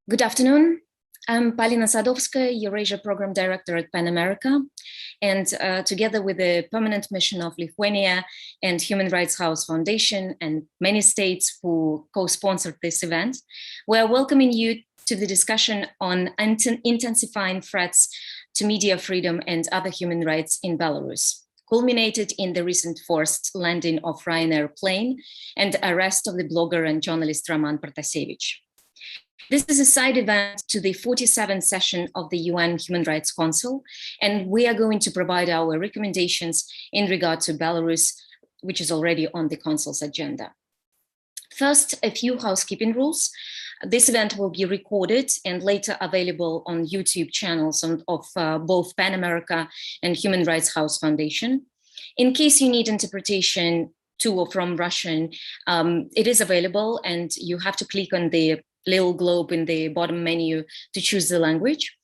Good afternoon. I'm Polina Sadovskaya, Eurasia Program Director at Pan America, and together with the permanent mission of Lithuania and Human Rights House Foundation and many states who co-sponsored this event, we are welcoming you to the discussion on intensifying threats to media freedom and other human rights in Belarus, culminated in the recent forced landing of Ryanair plane and arrest of the blogger and journalist Roman Protasevich. This is a side event to the 47th session of the UN Human Rights Council, and we are going to provide our recommendations in regard to Belarus, which is already on the Council's agenda. First, a few housekeeping rules. This event will be recorded and later available on YouTube channels of both Pan America and Human Rights House Foundation. In case you need interpretation to or from Russian, it is available, and you have to click on the little globe in the bottom menu to choose the language.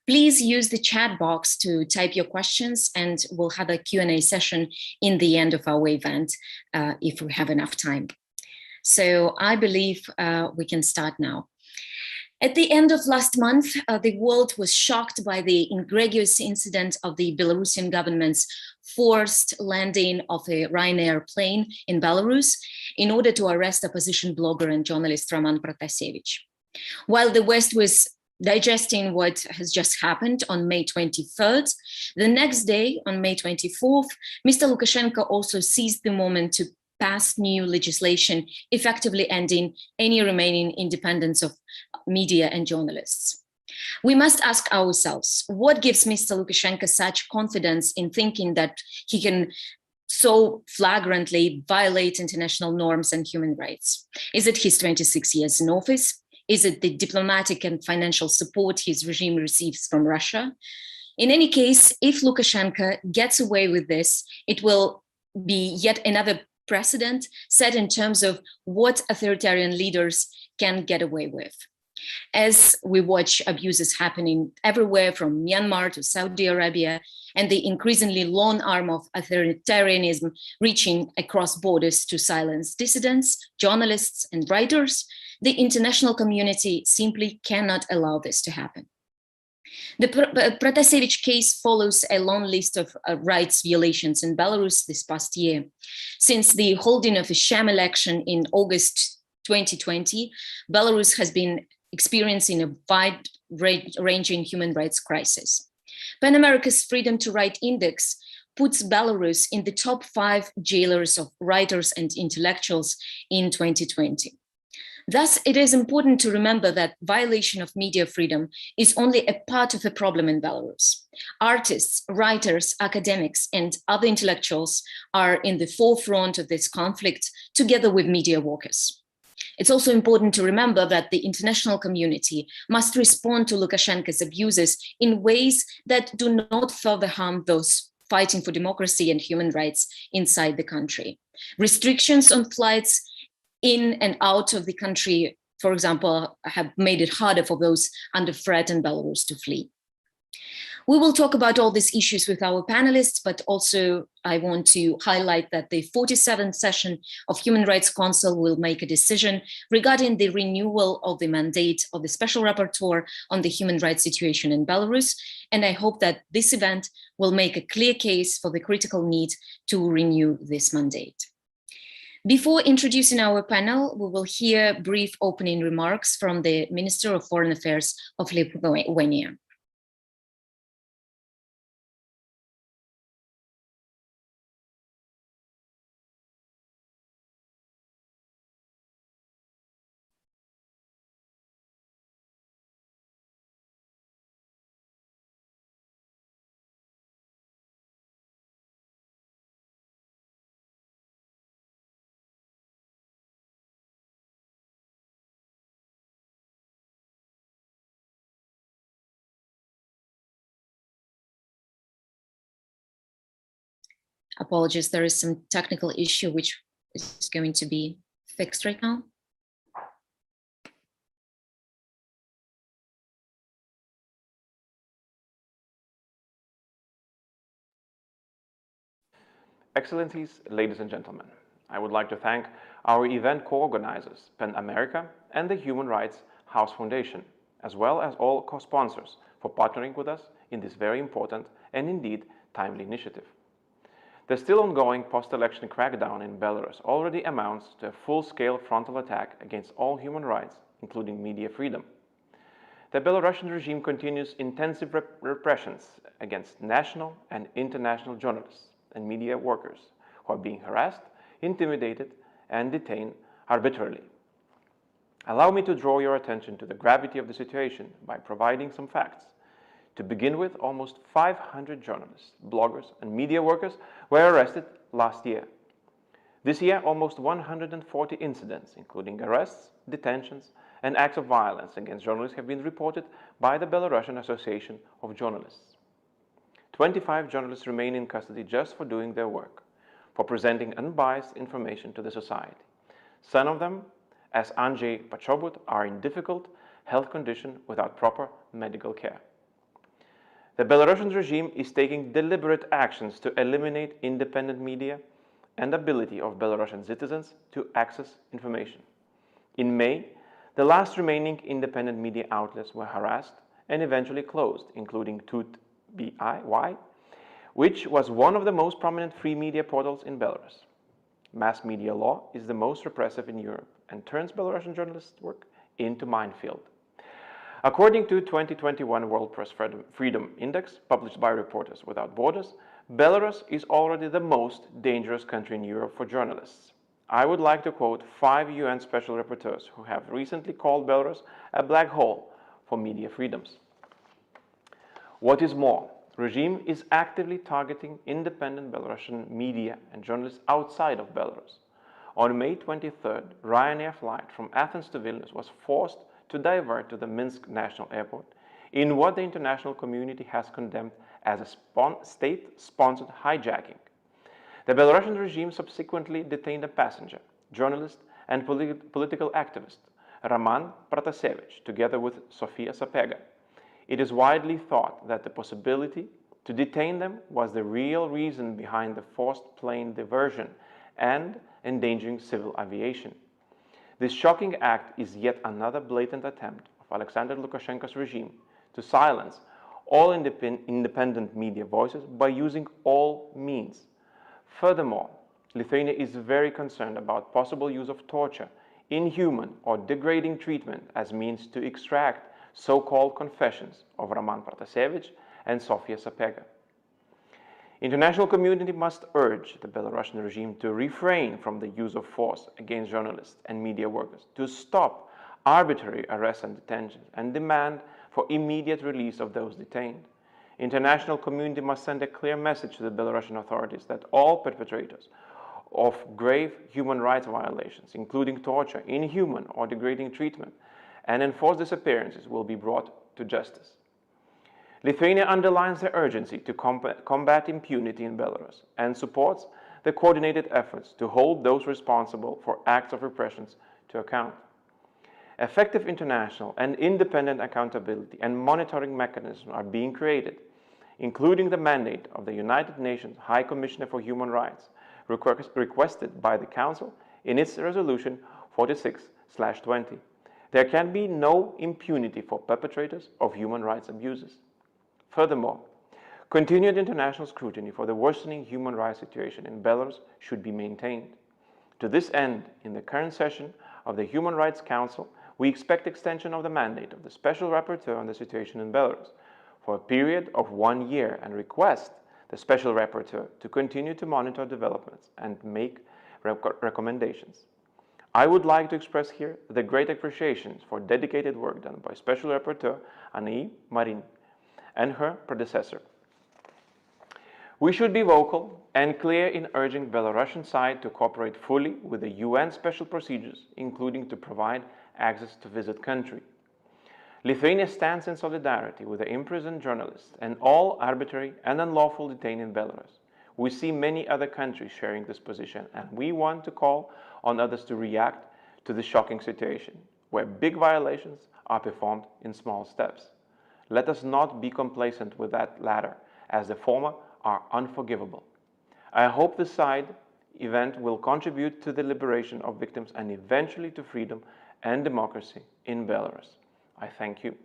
Please use the chat box to type your questions, and we'll have a Q&A session in the end of our event if we have enough time. So I believe we can start now. At the end of last month, the world was shocked by the egregious incident of the Belarusian government's forced landing of a Ryanair plane in Belarus in order to arrest opposition blogger and journalist Roman Protasevich. While the West was digesting what has just happened on May 23rd, the next day, on May 24th, Mr. Lukashenko also seized the moment to pass new legislation, effectively ending any remaining independence of media and journalists. We must ask ourselves, what gives Mr. Lukashenko such confidence in thinking that he can so flagrantly violate international norms and human rights? Is it his 26 years in office? Is it the diplomatic and financial support his regime receives from Russia? In any case, if Lukashenko gets away with this, it will be yet another precedent set in terms of what authoritarian leaders can get away with. As we watch abuses happening everywhere from Myanmar to Saudi Arabia, and the increasingly long arm of authoritarianism reaching across borders to silence dissidents, journalists, and writers, the international community simply cannot allow this to happen. The Protasevich case follows a long list of rights violations in Belarus this past year. Since the holding of a sham election in August 2020, Belarus has been experiencing a wide-ranging human rights crisis. Pan America's Freedom to Write Index puts Belarus in the top 5 jailers of writers and intellectuals in 2020. Thus, it is important to remember that violation of media freedom is only a part of a problem in Belarus. Artists, writers, academics, and other intellectuals are in the forefront of this conflict together with media workers. It's also important to remember that the international community must respond to Lukashenko's abuses in ways that do not further harm those fighting for democracy and human rights inside the country. Restrictions on flights in and out of the country, for example, have made it harder for those under threat in Belarus to flee. We will talk about all these issues with our panelists, but also I want to highlight that the 47th session of Human Rights Council will make a decision regarding the renewal of the mandate of the Special Rapporteur on the human rights situation in Belarus. And I hope that this event will make a clear case for the critical need to renew this mandate. Before introducing our panel, we will hear brief opening remarks from the Minister of Foreign Affairs of Lithuania. Apologies, there is some technical issue which is going to be fixed right now. Excellencies, ladies and gentlemen, I would like to thank our event co-organizers, Pan America and the Human Rights House Foundation, as well as all co-sponsors for partnering with us in this very important and indeed timely initiative. The still ongoing post-election crackdown in Belarus already amounts to a full-scale frontal attack against all human rights, including media freedom. The Belarusian regime continues intensive repressions against national and international journalists and media workers who are being harassed, intimidated, and detained arbitrarily. Allow me to draw your attention to the gravity of the situation by providing some facts. To begin with, almost 500 journalists, bloggers, and media workers were arrested last year. This year, almost 140 incidents, including arrests, detentions, and acts of violence against journalists have been reported by the Belarusian Association of Journalists. 25 journalists remain in custody just for doing their work, for presenting unbiased information to the society. Some of them, as Andrzej Poczobut, are in difficult health condition without proper medical care. The Belarusian regime is taking deliberate actions to eliminate independent media and ability of Belarusian citizens to access information. In May, the last remaining independent media outlets were harassed and eventually closed, including Tut.biy, which was one of the most prominent free media portals in Belarus. Mass media law is the most repressive in Europe and turns Belarusian journalists' work into minefield. According to 2021 World Press Freedom Index, published by Reporters Without Borders, Belarus is already the most dangerous country in Europe for journalists. I would like to quote 5 UN special rapporteurs who have recently called Belarus a black hole for media freedoms. What is more, the regime is actively targeting independent Belarusian media and journalists outside of Belarus. On May 23rd, Ryanair flight from Athens to Vilnius was forced to divert to the Minsk National Airport in what the international community has condemned as a state-sponsored hijacking. The Belarusian regime subsequently detained a passenger, journalist, and political activist, Roman Protasevich, together with Sofia Sapega. It is widely thought that the possibility to detain them was the real reason behind the forced plane diversion and endangering civil aviation. This shocking act is yet another blatant attempt of Alexander Lukashenko's regime to silence all independent media voices by using all means. Furthermore, Lithuania is very concerned about possible use of torture, inhuman or degrading treatment as means to extract so-called confessions of Roman Protasevich and Sofia Sapega. International community must urge the Belarusian regime to refrain from the use of force against journalists and media workers, to stop arbitrary arrests and detentions, and demand for immediate release of those detained. International community must send a clear message to the Belarusian authorities that all perpetrators of grave human rights violations, including torture, inhuman or degrading treatment, and enforced disappearances will be brought to justice. Lithuania underlines the urgency to combat impunity in Belarus and supports the coordinated efforts to hold those responsible for acts of repression to account. Effective international and independent accountability and monitoring mechanisms are being created, including the mandate of the United Nations High Commissioner for Human Rights, requested by the Council in its resolution 46/20. There can be no impunity for perpetrators of human rights abuses. Furthermore, continued international scrutiny for the worsening human rights situation in Belarus should be maintained. To this end, in the current session of the Human Rights Council, we expect extension of the mandate of the Special Rapporteur on the situation in Belarus for a period of 1 year and request the Special Rapporteur to continue to monitor developments and make recommendations. I would like to express here the great appreciation for dedicated work done by Special Rapporteur Annie Marin and her predecessor. We should be vocal and clear in urging Belarusian side to cooperate fully with the UN special procedures, including to provide access to visit country. Lithuania stands in solidarity with the imprisoned journalists and all arbitrary and unlawful detained in Belarus. We see many other countries sharing this position, and we want to call on others to react to this shocking situation, where big violations are performed in small steps. Let us not be complacent with that latter, as the former are unforgivable. I hope this side event will contribute to the liberation of victims and eventually to freedom and democracy in Belarus. I thank you.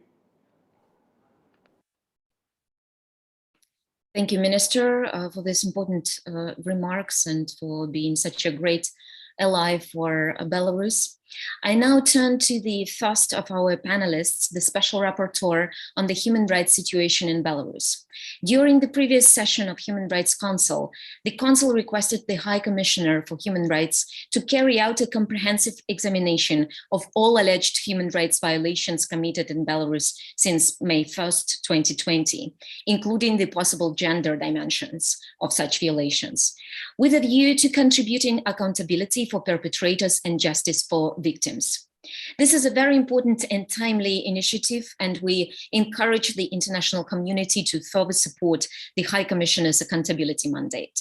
Thank you, Minister, for these important remarks and for being such a great ally for Belarus. I now turn to the first of our panelists, the Special Rapporteur on the human rights situation in Belarus. During the previous session of Human Rights Council, the Council requested the High Commissioner for Human Rights to carry out a comprehensive examination of all alleged human rights violations committed in Belarus since May 1st, 2020, including the possible gender dimensions of such violations, with a view to contributing accountability for perpetrators and justice for victims. This is a very important and timely initiative, and we encourage the international community to further support the High Commissioner's accountability mandate.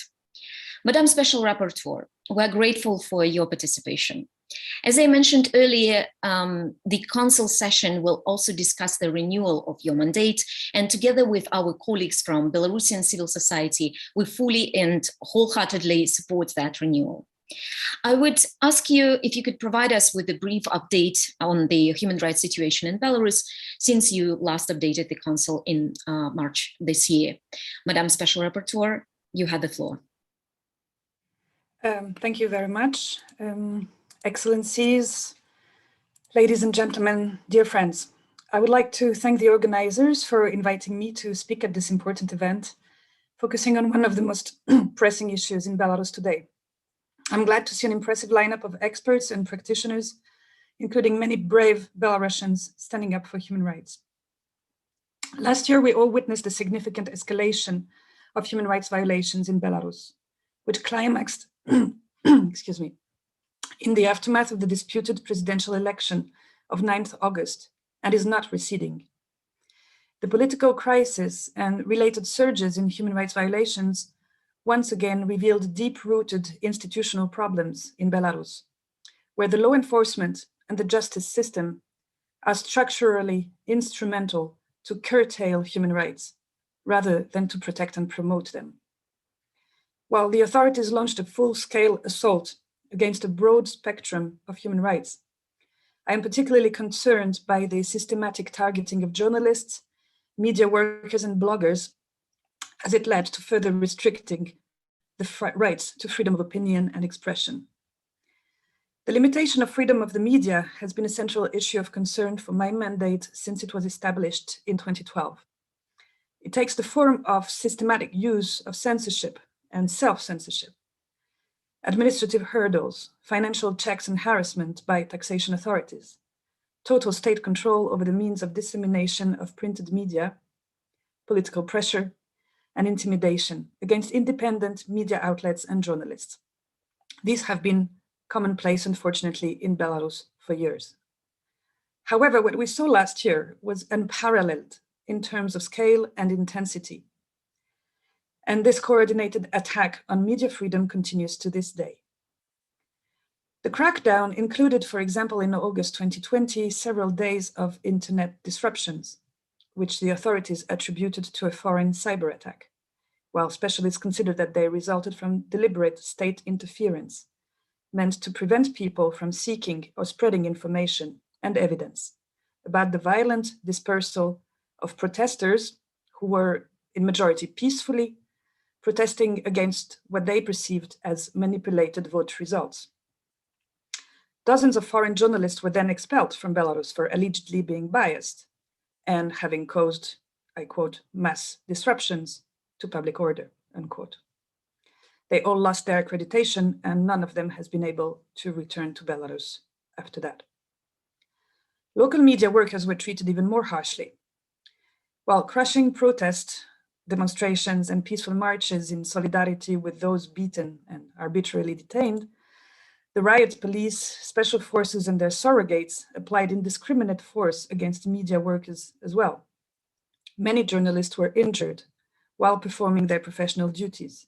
Madam Special Rapporteur, we're grateful for your participation. As I mentioned earlier, the Council session will also discuss the renewal of your mandate, and together with our colleagues from Belarusian civil society, we fully and wholeheartedly support that renewal. I would ask you if you could provide us with a brief update on the human rights situation in Belarus since you last updated the Council in March this year. Madam Special Rapporteur, you have the floor. Thank you very much. Excellencies, ladies and gentlemen, dear friends, I would like to thank the organizers for inviting me to speak at this important event, focusing on one of the most pressing issues in Belarus today. I'm glad to see an impressive lineup of experts and practitioners, including many brave Belarusians standing up for human rights. Last year, we all witnessed a significant escalation of human rights violations in Belarus, which climaxed excuse me, in the aftermath of the disputed presidential election of 9th August and is not receding. The political crisis and related surges in human rights violations once again revealed deep-rooted institutional problems in Belarus, where the law enforcement and the justice system are structurally instrumental to curtail human rights rather than to protect and promote them. While the authorities launched a full-scale assault against a broad spectrum of human rights, I am particularly concerned by the systematic targeting of journalists, media workers, and bloggers, as it led to further restricting the rights to freedom of opinion and expression. The limitation of freedom of the media has been a central issue of concern for my mandate since it was established in 2012. It takes the form of systematic use of censorship and self-censorship, administrative hurdles, financial checks and harassment by taxation authorities, total state control over the means of dissemination of printed media, political pressure, and intimidation against independent media outlets and journalists. These have been commonplace, unfortunately, in Belarus for years. However, what we saw last year was unparalleled in terms of scale and intensity. And this coordinated attack on media freedom continues to this day. The crackdown included, for example, in August 2020, several days of internet disruptions, which the authorities attributed to a foreign cyber attack, while specialists consider that they resulted from deliberate state interference, meant to prevent people from seeking or spreading information and evidence about the violent dispersal of protesters who were in majority peacefully protesting against what they perceived as manipulated vote results. Dozens of foreign journalists were then expelled from Belarus for allegedly being biased and having caused, I quote, mass disruptions to public order, unquote. They all lost their accreditation and none of them has been able to return to Belarus after that. Local media workers were treated even more harshly. While crushing protests, demonstrations, and peaceful marches in solidarity with those beaten and arbitrarily detained, the riot police, special forces, and their surrogates applied indiscriminate force against media workers as well. Many journalists were injured while performing their professional duties.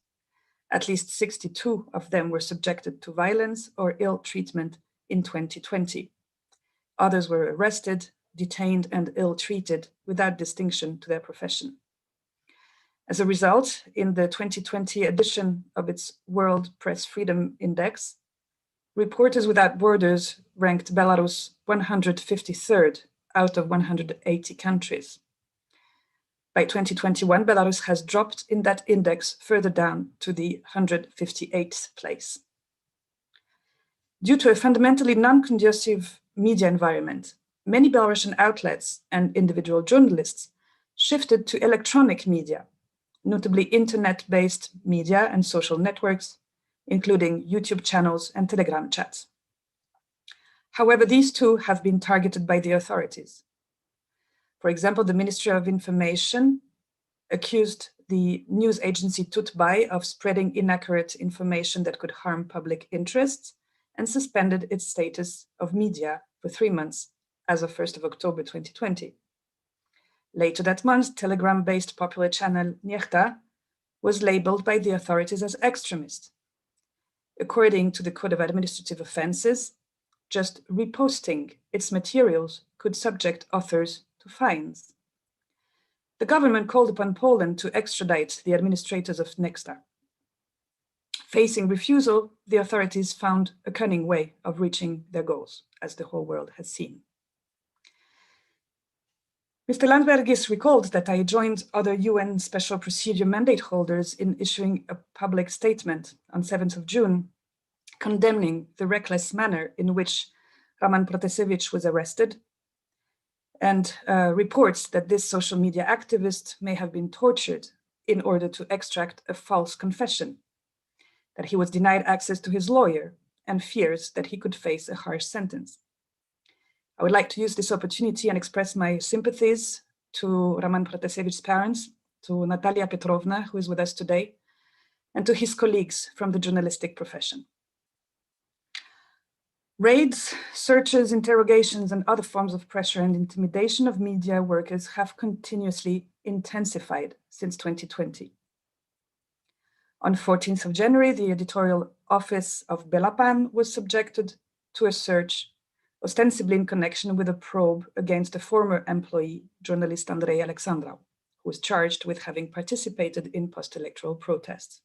At least 62 of them were subjected to violence or ill treatment in 2020. Others were arrested, detained, and ill-treated without distinction to their profession. As a result, in the 2020 edition of its World Press Freedom Index, Reporters Without Borders ranked Belarus 153rd out of 180 countries. By 2021, Belarus has dropped in that index further down to the 158th place. Due to a fundamentally non-conducive media environment, many Belarusian outlets and individual journalists shifted to electronic media, notably internet-based media and social networks, including YouTube channels and Telegram chats. However, these too have been targeted by the authorities. For example, the Ministry of Information accused the news agency Tutbay of spreading inaccurate information that could harm public interests and suspended its status of media for 3 months as of 1st of October 2020. Later that month, Telegram-based popular channel Niechta was labeled by the authorities as extremist. According to the Code of Administrative Offenses, just reposting its materials could subject authors to fines. The government called upon Poland to extradite the administrators of Niechta. Facing refusal, the authorities found a cunning way of reaching their goals, as the whole world has seen. Mr. Landsbergis recalled that I joined other UN Special Procedure mandate holders in issuing a public statement on 7th of June, condemning the reckless manner in which Roman Protasevich was arrested, and reports that this social media activist may have been tortured in order to extract a false confession, that he was denied access to his lawyer, and fears that he could face a harsh sentence. I would like to use this opportunity and express my sympathies to Roman Protasevich's parents, to Natalia Petrovna, who is with us today, and to his colleagues from the journalistic profession. Raids, searches, interrogations, and other forms of pressure and intimidation of media workers have continuously intensified since 2020. On 14th of January, the editorial office of Belapan was subjected to a search, ostensibly in connection with a probe against a former employee, journalist Andrei Alexandrov, who was charged with having participated in post-electoral protests.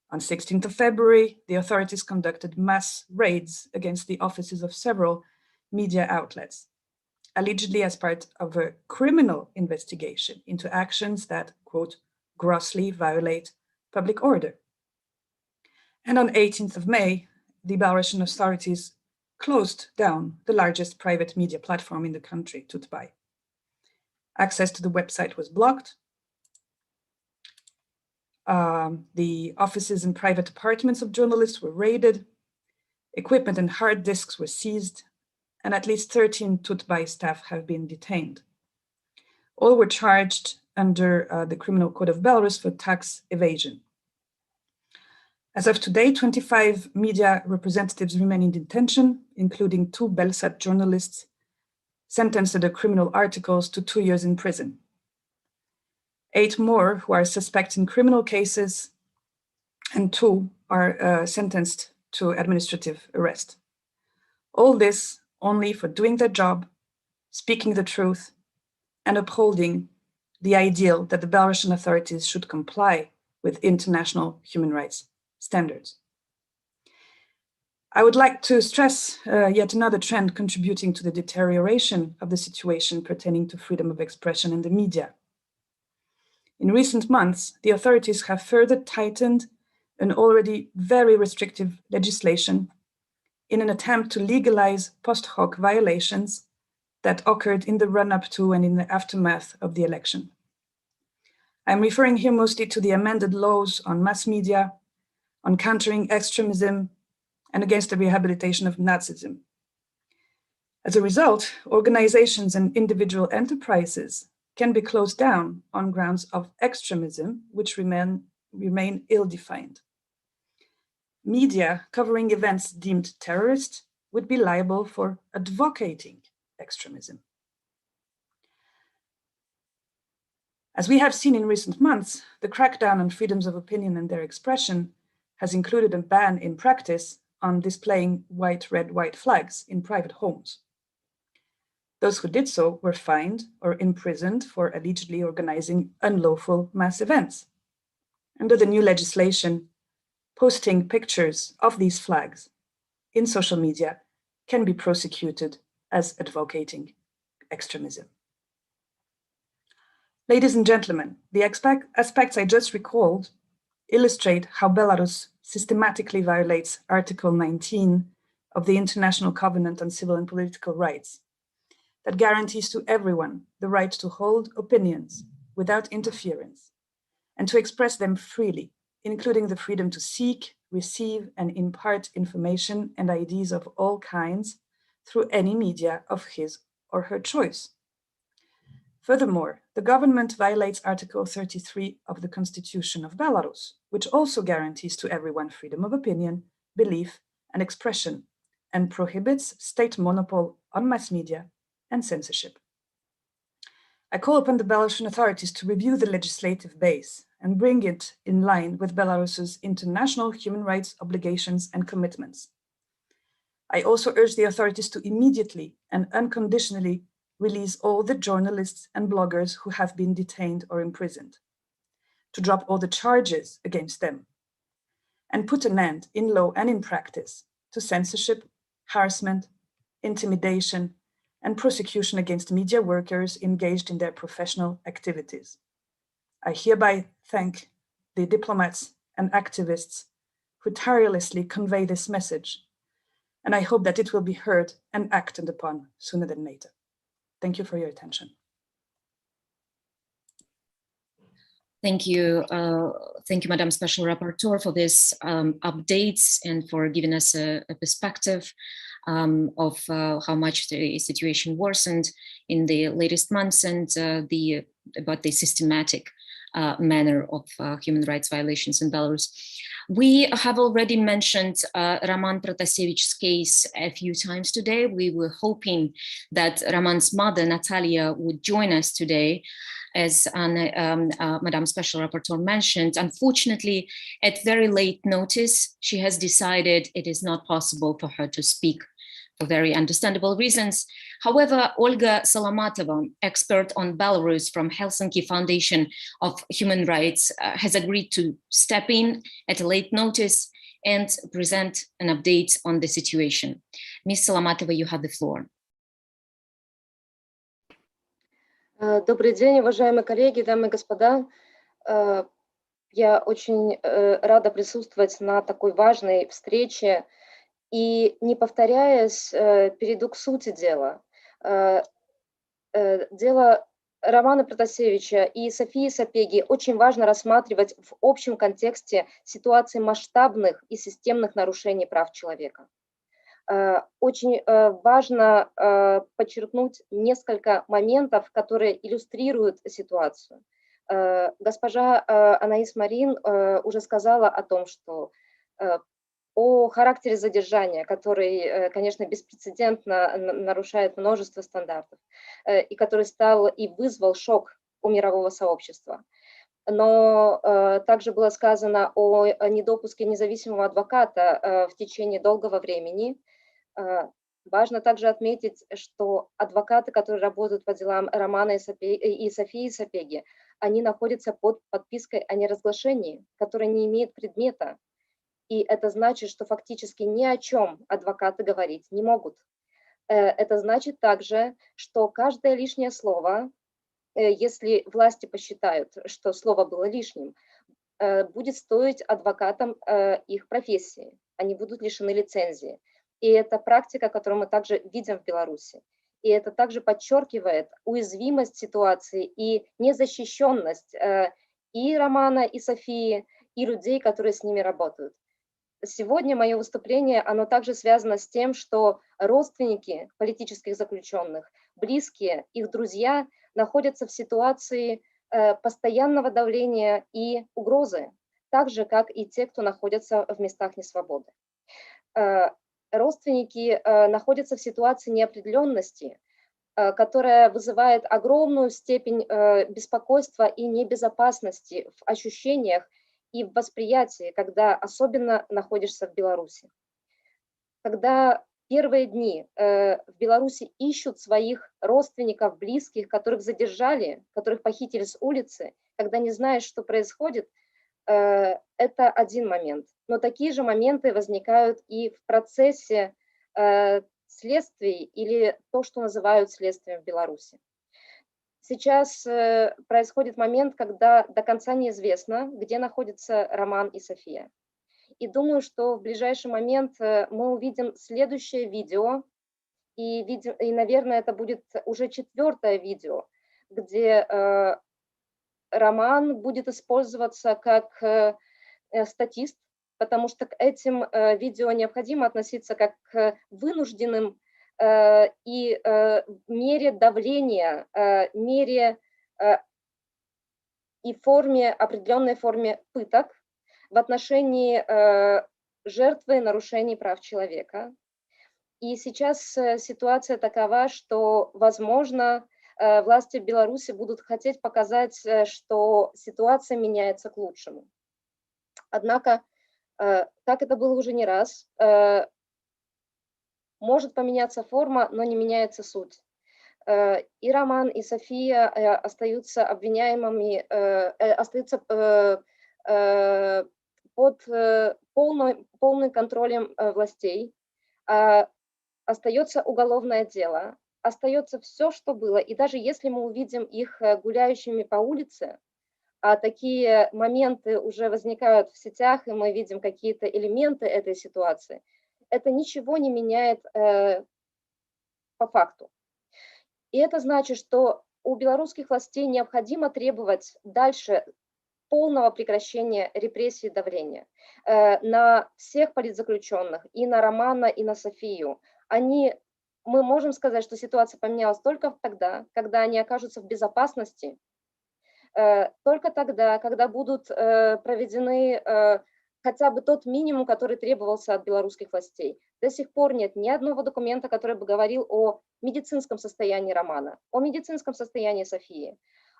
On 16th of February, the authorities conducted mass raids against the offices of several media outlets, allegedly as part of a criminal investigation into actions that, quote, grossly violate public order. And on 18th of May, the Belarusian authorities closed down the largest private media platform in the country, Tutbay. Access to the website was blocked. The offices and private apartments of journalists were raided. Equipment and hard disks were seized, and at least 13 Tutbay staff have been detained. All were charged under the Criminal Code of Belarus for tax evasion. As of today, 25 media representatives remain in detention, including 2 Belsat journalists sentenced under criminal articles to 2 years in prison. 8 more who are suspects in criminal cases, and 2 are sentenced to administrative arrest. All this only for doing their job, speaking the truth, and upholding the ideal that the Belarusian authorities should comply with international human rights standards. I would like to stress yet another trend contributing to the deterioration of the situation pertaining to freedom of expression in the media. In recent months, the authorities have further tightened an already very restrictive legislation in an attempt to legalize post hoc violations that occurred in the run-up to and in the aftermath of the election. I'm referring here mostly to the amended laws on mass media, on countering extremism, and against the rehabilitation of Nazism. As a result, organizations and individual enterprises can be closed down on grounds of extremism, which remain ill-defined. Media covering events deemed terrorist would be liable for advocating extremism. As we have seen in recent months, the crackdown on freedoms of opinion and their expression has included a ban in practice on displaying white, red, white flags in private homes. Those who did so were fined or imprisoned for allegedly organizing unlawful mass events. Under the new legislation, posting pictures of these flags in social media can be prosecuted as advocating extremism. Ladies and gentlemen, the aspects I just recalled illustrate how Belarus systematically violates Article 19 of the International Covenant on Civil and Political Rights, that guarantees to everyone the right to hold opinions without interference and to express them freely, including the freedom to seek, receive, and impart information and ideas of all kinds through any media of his or her choice. Furthermore, the government violates Article 33 of the Constitution of Belarus, which also guarantees to everyone freedom of opinion, belief, and expression, and prohibits state monopoly on mass media and censorship. I call upon the Belarusian authorities to review the legislative base and bring it in line with Belarus's international human rights obligations and commitments. I also urge the authorities to immediately and unconditionally release all the journalists and bloggers who have been detained or imprisoned, to drop all the charges against them, and put an end, in law and in practice, to censorship, harassment, intimidation, and prosecution against media workers engaged in their professional activities. I hereby thank the diplomats and activists who tirelessly convey this message, and I hope that it will be heard and acted upon sooner than later. Thank you for your attention. Thank you, Madam Special Rapporteur, for this updates and for giving us a perspective of how much the situation worsened in the latest months and about the systematic manner of human rights violations in Belarus. We have already mentioned Roman Protasevich's case a few times today. We were hoping that Roman's mother, Natalia, would join us today. As Madam Special Rapporteur mentioned, unfortunately, at very late notice, she has decided it is not possible for her to speak for very understandable reasons. However, Olga Solomatova, expert on Belarus from Helsinki Foundation of Human Rights, has agreed to step in at a late notice and present an update on the situation. Ms. Solomatova, you have the floor. Добрый день, уважаемые коллеги, дамы и господа. Я очень рада присутствовать на такой важной встрече и, не повторяясь, перейду к сути дела. Дело Романа Протасевича и Софии Сапеги очень важно рассматривать в общем контексте ситуации масштабных и системных нарушений прав человека. Очень важно подчеркнуть несколько моментов, которые иллюстрируют ситуацию. Госпожа Анаис Марин уже сказала о том, что о характере задержания, который, конечно, беспрецедентно нарушает множество стандартов, и который стал и вызвал шок у мирового сообщества. Но также было сказано о недопуске независимого адвоката в течение долгого времени. Важно также отметить, что адвокаты, которые работают по делам Романа и Софии Сапеги, они находятся под подпиской о неразглашении, которая не имеет предмета. И это значит, что фактически ни о чем адвокаты говорить не могут. Это значит также, что каждое лишнее слово, если власти посчитают, что слово было лишним, будет стоить адвокатам их профессии. Они будут лишены лицензии. И это практика, которую мы также видим в Беларуси. И это также подчеркивает уязвимость ситуации и незащищенность и Романа, и Софии, и людей, которые с ними работают. Сегодня мое выступление, оно также связано с тем, что родственники политических заключенных, близкие, их друзья находятся в ситуации постоянного давления и угрозы, так же, как и те, кто находится в местах несвободы. Родственники находятся в ситуации неопределенности, которая вызывает огромную степень беспокойства и небезопасности в ощущениях и в восприятии, когда особенно находишься в Беларуси. Когда первые дни в Беларуси ищут своих родственников, близких, которых задержали, которых похитили с улицы, когда не знаешь, что происходит, это один момент. Но такие же моменты возникают и в процессе следствий или то, что называют следствием в Беларуси. Сейчас происходит момент, когда до конца неизвестно, где находятся Роман и София. И думаю, что в ближайший момент мы увидим следующее видео, и, наверное, это будет уже 4-е видео, где Роман будет использоваться как статист, потому что к этим видео необходимо относиться как к вынужденным и мере давления, мере и определенной форме пыток в отношении жертвы нарушений прав человека. И сейчас ситуация такова, что, возможно, власти Беларуси будут хотеть показать, что ситуация меняется к лучшему. Однако, как это было уже не раз, может поменяться форма, но не меняется суть. И Роман, и София остаются обвиняемыми, остаются под полным контролем властей. Остается уголовное дело, остается все, что было. И даже если мы увидим их гуляющими по улице, а такие моменты уже возникают в сетях, и мы видим какие-то элементы этой ситуации, это ничего не меняет по факту. И это значит, что у белорусских властей необходимо требовать дальше полного прекращения репрессий и давления на всех политзаключенных, и на Романа, и на Софию. Мы можем сказать, что ситуация поменялась только тогда, когда они окажутся в безопасности, только тогда, когда будут проведены хотя бы тот минимум, который требовался от белорусских властей. До сих пор нет ни одного документа, который бы говорил о медицинском состоянии Романа, о медицинском состоянии Софии,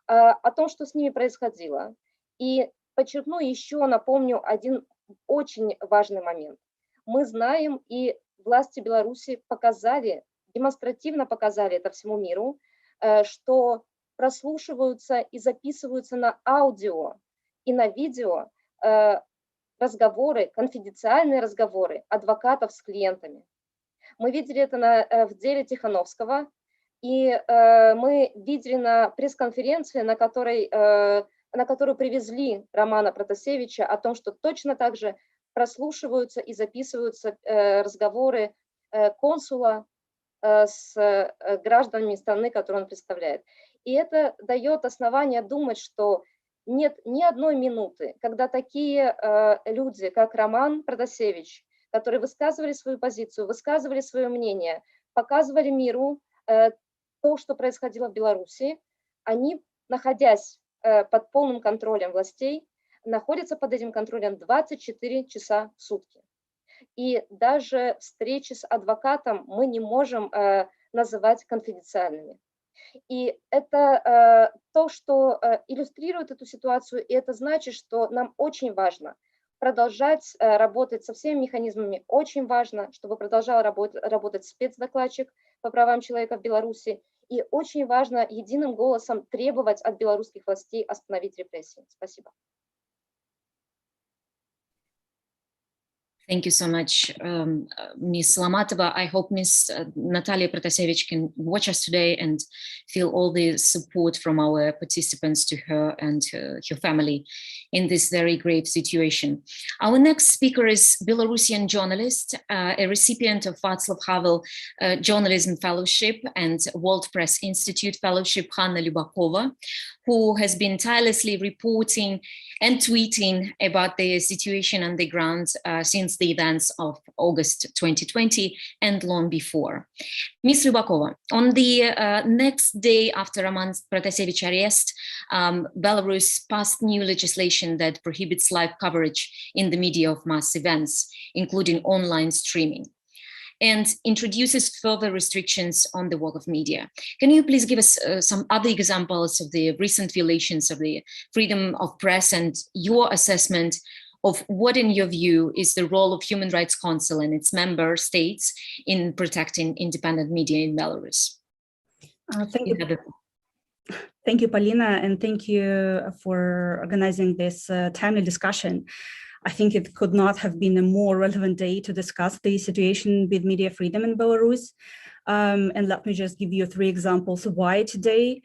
о том, что с ними происходило. И подчеркну еще, напомню один очень важный момент. Мы знаем, и власти Беларуси демонстративно показали это всему миру, что прослушиваются и записываются на аудио и на видео разговоры, конфиденциальные разговоры адвокатов с клиентами. Мы видели это в деле Тихановского, и мы видели на пресс-конференции, на которую привезли Романа Протасевича, о том, что точно так же прослушиваются и записываются разговоры консула с гражданами страны, которую он представляет. И это дает основание думать, что нет ни одной минуты, когда такие люди, как Роман Протасевич, которые высказывали свою позицию, высказывали свое мнение, показывали миру то, что происходило в Беларуси, они, находясь под полным контролем властей, находятся под этим контролем 24 часа в сутки. И даже встречи с адвокатом мы не можем называть конфиденциальными. И это то, что иллюстрирует эту ситуацию, и это значит, что нам очень важно продолжать работать со всеми механизмами. Очень важно, чтобы продолжал работать спецдокладчик по правам человека в Беларуси. И очень важно единым голосом требовать от белорусских властей остановить репрессии. Спасибо. Thank you so much, Ms. Lamatova. I hope Ms. Natalia Protasevich can watch us today and feel all the support from our participants to her and her family in this very grave situation. Our next speaker is Belarusian journalist, a recipient of Václav Havel Journalism Fellowship and World Press Institute Fellowship, Hanna Lubakova, who has been tirelessly reporting and tweeting about the situation on the ground since the events of August 2020 and long before. Ms. Lubakova, on the next day after Roman Protasevich arrest, Belarus passed new legislation that prohibits live coverage in the media of mass events, including online streaming, and introduces further restrictions on the work of media. Can you please give us some other examples of the recent violations of the freedom of press and your assessment of what, in your view, is the role of Human Rights Council and its member states in protecting independent media in Belarus? Thank you, Polina, and thank you for organizing this timely discussion. I think it could not have been a more relevant day to discuss the situation with media freedom in Belarus. And let me just give you 3 examples why today.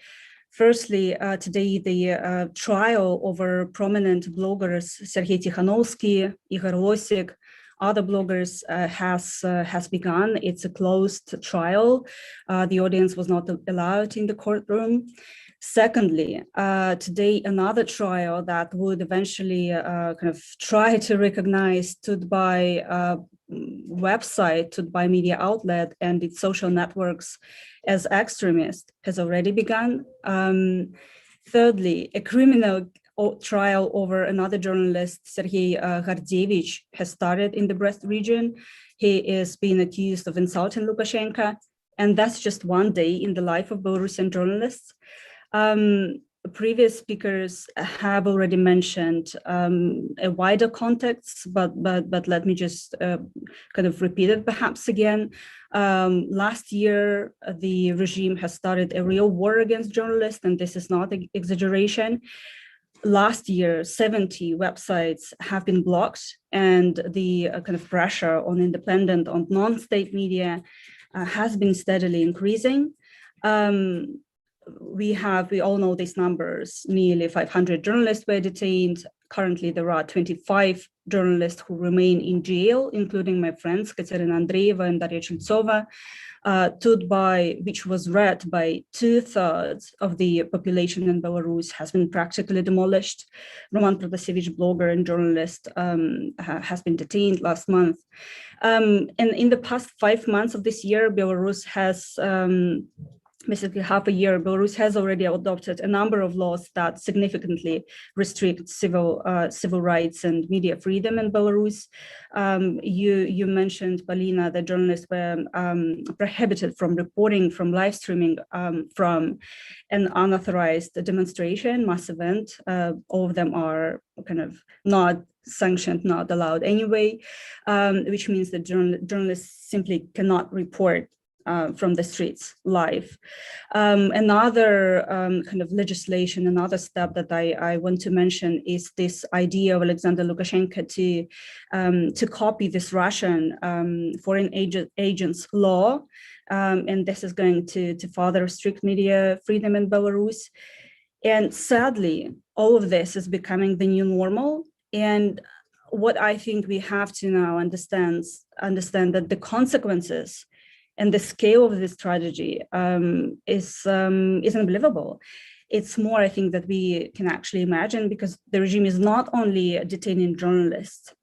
Firstly, today the trial over prominent bloggers Sergei Tikhanovsky, Igor Losik, other bloggers has begun. It's a closed trial. The audience was not allowed in the courtroom. Secondly, today another trial that would eventually kind of try to recognize Tudbay website, Tudbay media outlet, and its social networks as extremist has already begun. Thirdly, a criminal trial over another journalist, Sergei Gardevich, has started in the Brest region. He is being accused of insulting Lukashenko, and that's just one day in the life of Belarusian journalists. Previous speakers have already mentioned a wider context, but let me just kind of repeat it perhaps again. Last year, the regime has started a real war against journalists, and this is not an exaggeration. Last year, 70 websites have been blocked, and the kind of pressure on independent, on non-state media has been steadily increasing. We all know these numbers. Nearly 500 journalists were detained. Currently, there are 25 journalists who remain in jail, including my friends Katerina Andreeva and Daria Chiltsova. Tudbay, which was read by 2/3 of the population in Belarus, has been practically demolished. Roman Protasevich, blogger and journalist, has been detained last month. And in the past 5 months of this year, Belarus has basically half a year, Belarus has already adopted a number of laws that significantly restrict civil rights and media freedom in Belarus. You mentioned, Polina, that journalists were prohibited from reporting, from live streaming from an unauthorized demonstration, mass event. All of them are kind of not sanctioned, not allowed anyway, which means that journalists simply cannot report from the streets live. Another kind of legislation, another step that I want to mention is this idea of Alexander Lukashenko to copy this Russian foreign agents law, and this is going to further restrict media freedom in Belarus. And sadly, all of this is becoming the new normal. And what I think we have to now understand that the consequences and the scale of this tragedy is unbelievable. It's more, I think, that we can actually imagine, because the regime is not only detaining journalists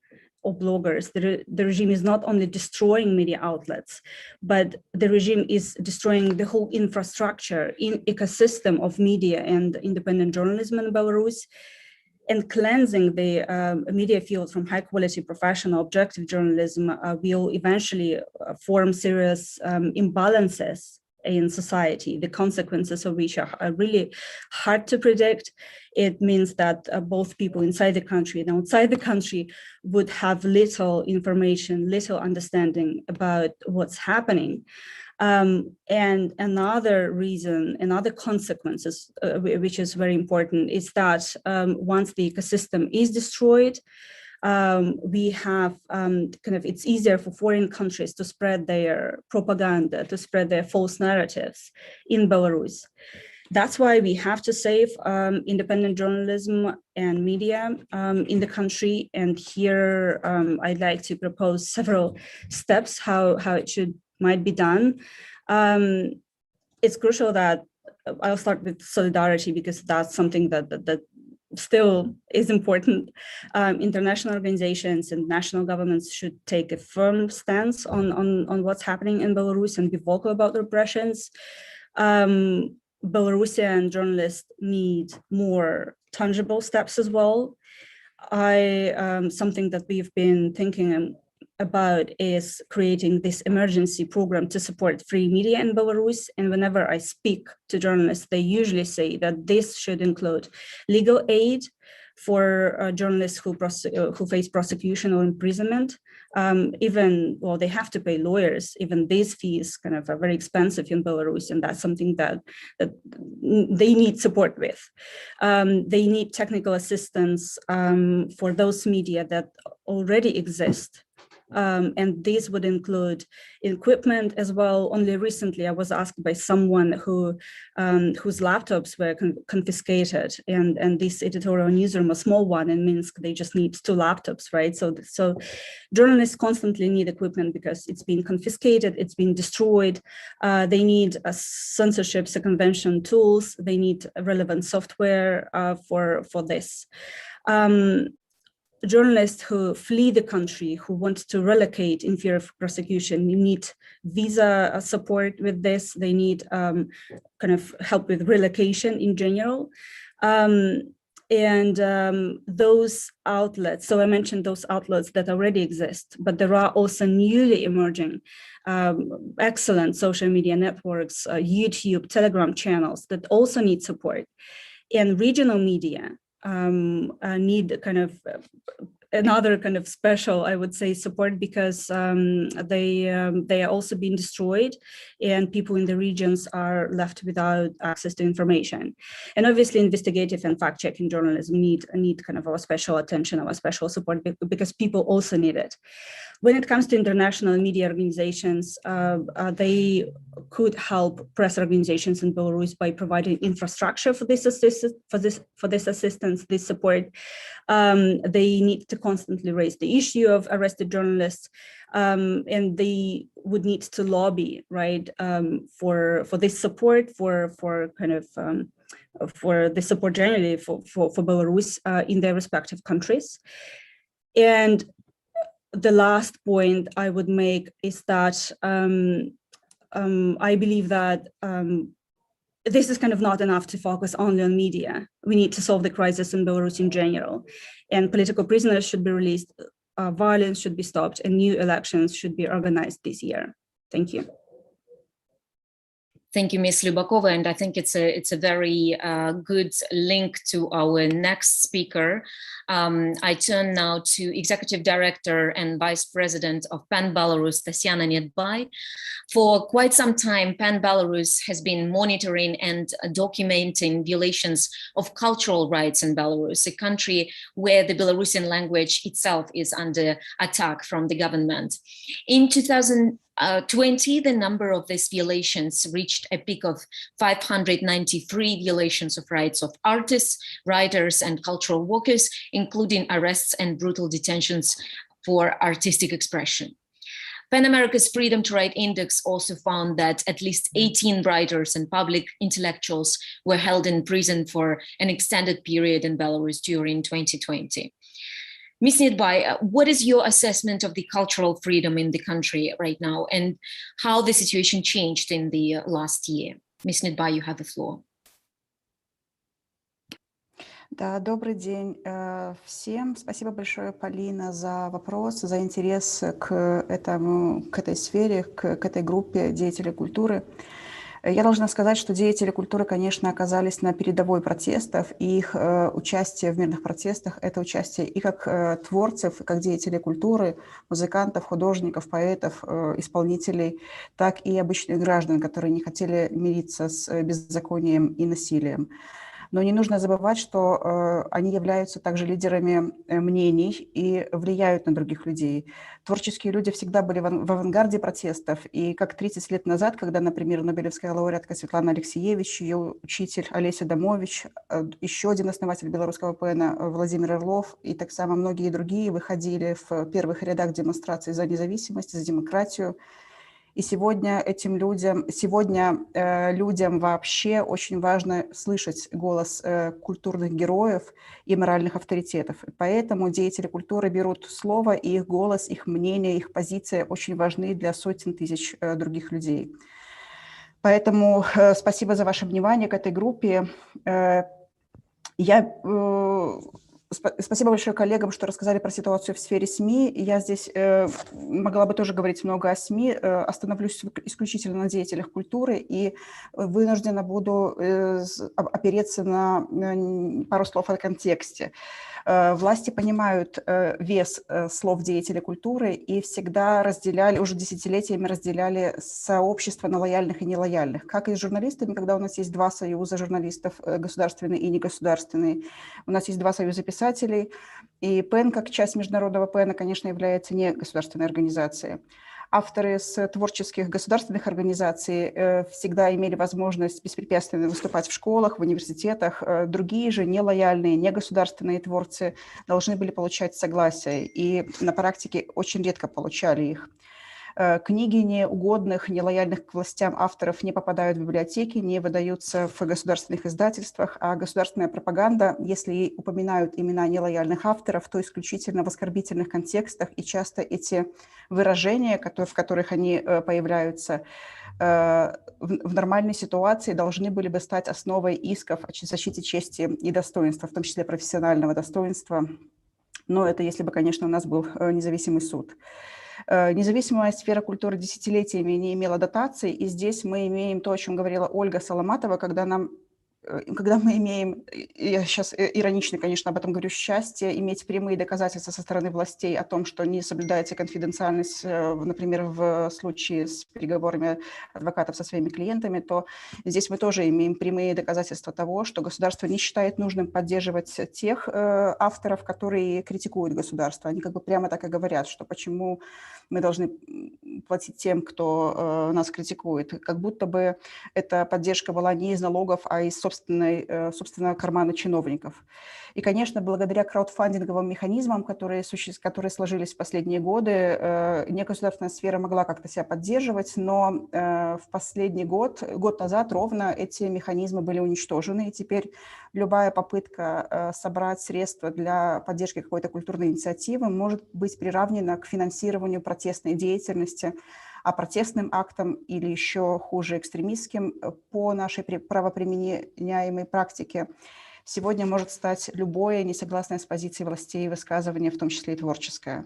or bloggers, the regime is not only destroying media outlets, but the regime is destroying the whole infrastructure, ecosystem of media and independent journalism in Belarus, and cleansing the media field from high quality professional objective journalism will eventually form serious imbalances in society, the consequences of which are really hard to predict. It means that both people inside the country and outside the country would have little information, little understanding about what's happening. And another reason, another consequences, which is very important, is that once the ecosystem is destroyed, we have it's easier for foreign countries to spread their propaganda, to spread their false narratives in Belarus. That's why we have to save independent journalism and media in the country. And here I'd like to propose several steps how it might be done. It's crucial that I'll start with solidarity, because that's something that still is important. International organizations and national governments should take a firm stance on what's happening in Belarus and be vocal about repressions. Belarusian journalists need more tangible steps as well. Something that we've been thinking about is creating this emergency program to support free media in Belarus. And whenever I speak to journalists, they usually say that this should include legal aid for journalists who face prosecution or imprisonment. They have to pay lawyers. Even these fees kind of are very expensive in Belarus, and that's something that they need support with. They need technical assistance for those media that already exist And this would include equipment as well. Only recently, I was asked by someone whose laptops were confiscated, and this editorial newsroom, a small one in Minsk, they just need 2 laptops, right? So journalists constantly need equipment because it's being confiscated, it's being destroyed. They need censorship circumvention tools. They need relevant software for this. Journalists who flee the country, who want to relocate in fear of prosecution, need visa support with this. They need kind of help with relocation in general. Those outlets, so I mentioned those outlets that already exist, but there are also newly emerging excellent social media networks, YouTube, Telegram channels that also need support. And regional media need kind of another kind of special, I would say, support, because they are also being destroyed, and people in the regions are left without access to information. And obviously, investigative and fact-checking journalism need kind of our special attention, our special support, because people also need it. When it comes to international media organizations, they could help press organizations in Belarus by providing infrastructure for this assistance, this support. They need to constantly raise the issue of arrested journalists, and they would need to lobby, right, for this support, for kind of for the support generally for Belarus in their respective countries. And the last point I would make is that I believe that this is kind of not enough to focus only on media. We need to solve the crisis in Belarus in general, and political prisoners should be released, violence should be stopped, and new elections should be organized this year. Thank you. Thank you, Ms. Lubakova, and I think it's a very good link to our next speaker. I turn now to Executive Director and Vice President of PAN Belarus, Tatyana Nedbai. For quite some time, PAN Belarus has been monitoring and documenting violations of cultural rights in Belarus, a country where the Belarusian language itself is under attack from the government. In 2020, the number of these violations reached a peak of 593 violations of rights of artists, writers, and cultural workers, including arrests and brutal detentions for artistic expression. PAN America's Freedom to Write Index also found that at least 18 writers and public intellectuals were held in prison for an extended period in Belarus during 2020. Ms. Nedbai, what is your assessment of the cultural freedom in the country right now, and how the situation changed in the last year? Ms. Nedbai, you have the floor. Да, добрый день всем. Спасибо большое, Полина, за вопрос, за интерес к этой сфере, к этой группе деятелей культуры. Я должна сказать, что деятели культуры, конечно, оказались на передовой протестов, и их участие в мирных протестах – это участие и как творцев, и как деятелей культуры, музыкантов, художников, поэтов, исполнителей, так и обычных граждан, которые не хотели мириться с беззаконием и насилием. Но не нужно забывать, что они являются также лидерами мнений и влияют на других людей. Творческие люди всегда были в авангарде протестов, и как 30 лет назад, когда, например, Нобелевская лауреатка Светлана Алексеевич, ее учитель Олеся Домович, еще один основатель белорусского ПН Владимир Орлов и так само многие другие выходили в первых рядах демонстраций за независимость, за демократию. И сегодня людям вообще очень важно слышать голос культурных героев и моральных авторитетов. Поэтому деятели культуры берут слово, и их голос, их мнение, их позиция очень важны для сотен тысяч других людей. Поэтому спасибо за ваше внимание к этой группе. Спасибо большое коллегам, что рассказали про ситуацию в сфере СМИ. Я здесь могла бы тоже говорить много о СМИ, остановлюсь исключительно на деятелях культуры и вынуждена буду опереться на пару слов о контексте. Власти понимают вес слов деятелей культуры и всегда разделяли, уже десятилетиями разделяли сообщества на лояльных и нелояльных. Как и с журналистами, когда у нас есть два союза журналистов, государственный и негосударственный, у нас есть два союза писателей, и ПЭН, как часть международного ПЭНа, конечно, является не государственной организацией. Авторы с творческих государственных организаций всегда имели возможность беспрепятственно выступать в школах, в университетах. Другие же нелояльные, негосударственные творцы должны были получать согласие, и на практике очень редко получали их. Книги неугодных, нелояльных к властям авторов не попадают в библиотеки, не выдаются в государственных издательствах, а государственная пропаганда, если упоминают имена нелояльных авторов, то исключительно в оскорбительных контекстах, и часто эти выражения, в которых они появляются, в нормальной ситуации должны были бы стать основой исков о защите чести и достоинства, в том числе профессионального достоинства. Но это если бы, конечно, у нас был независимый суд. Независимая сфера культуры десятилетиями не имела дотаций, и здесь мы имеем то, о чем говорила Ольга Соломатова, когда мы имеем, я сейчас иронично, конечно, об этом говорю, счастье иметь прямые доказательства со стороны властей о том, что не соблюдается конфиденциальность, например, в случае с переговорами адвокатов со своими клиентами, то здесь мы тоже имеем прямые доказательства того, что государство не считает нужным поддерживать тех авторов, которые критикуют государство. Они как бы прямо так и говорят, что почему мы должны платить тем, кто нас критикует. Как будто бы эта поддержка была не из налогов, а из собственного кармана чиновников. И, конечно, благодаря краудфандинговым механизмам, которые сложились в последние годы, негосударственная сфера могла как-то себя поддерживать, но в последний год назад ровно эти механизмы были уничтожены, и теперь любая попытка собрать средства для поддержки какой-то культурной инициативы может быть приравнена к финансированию протестной деятельности, а протестным актам или еще хуже экстремистским по нашей правоприменяемой практике сегодня может стать любое несогласное с позицией властей высказывание, в том числе и творческое.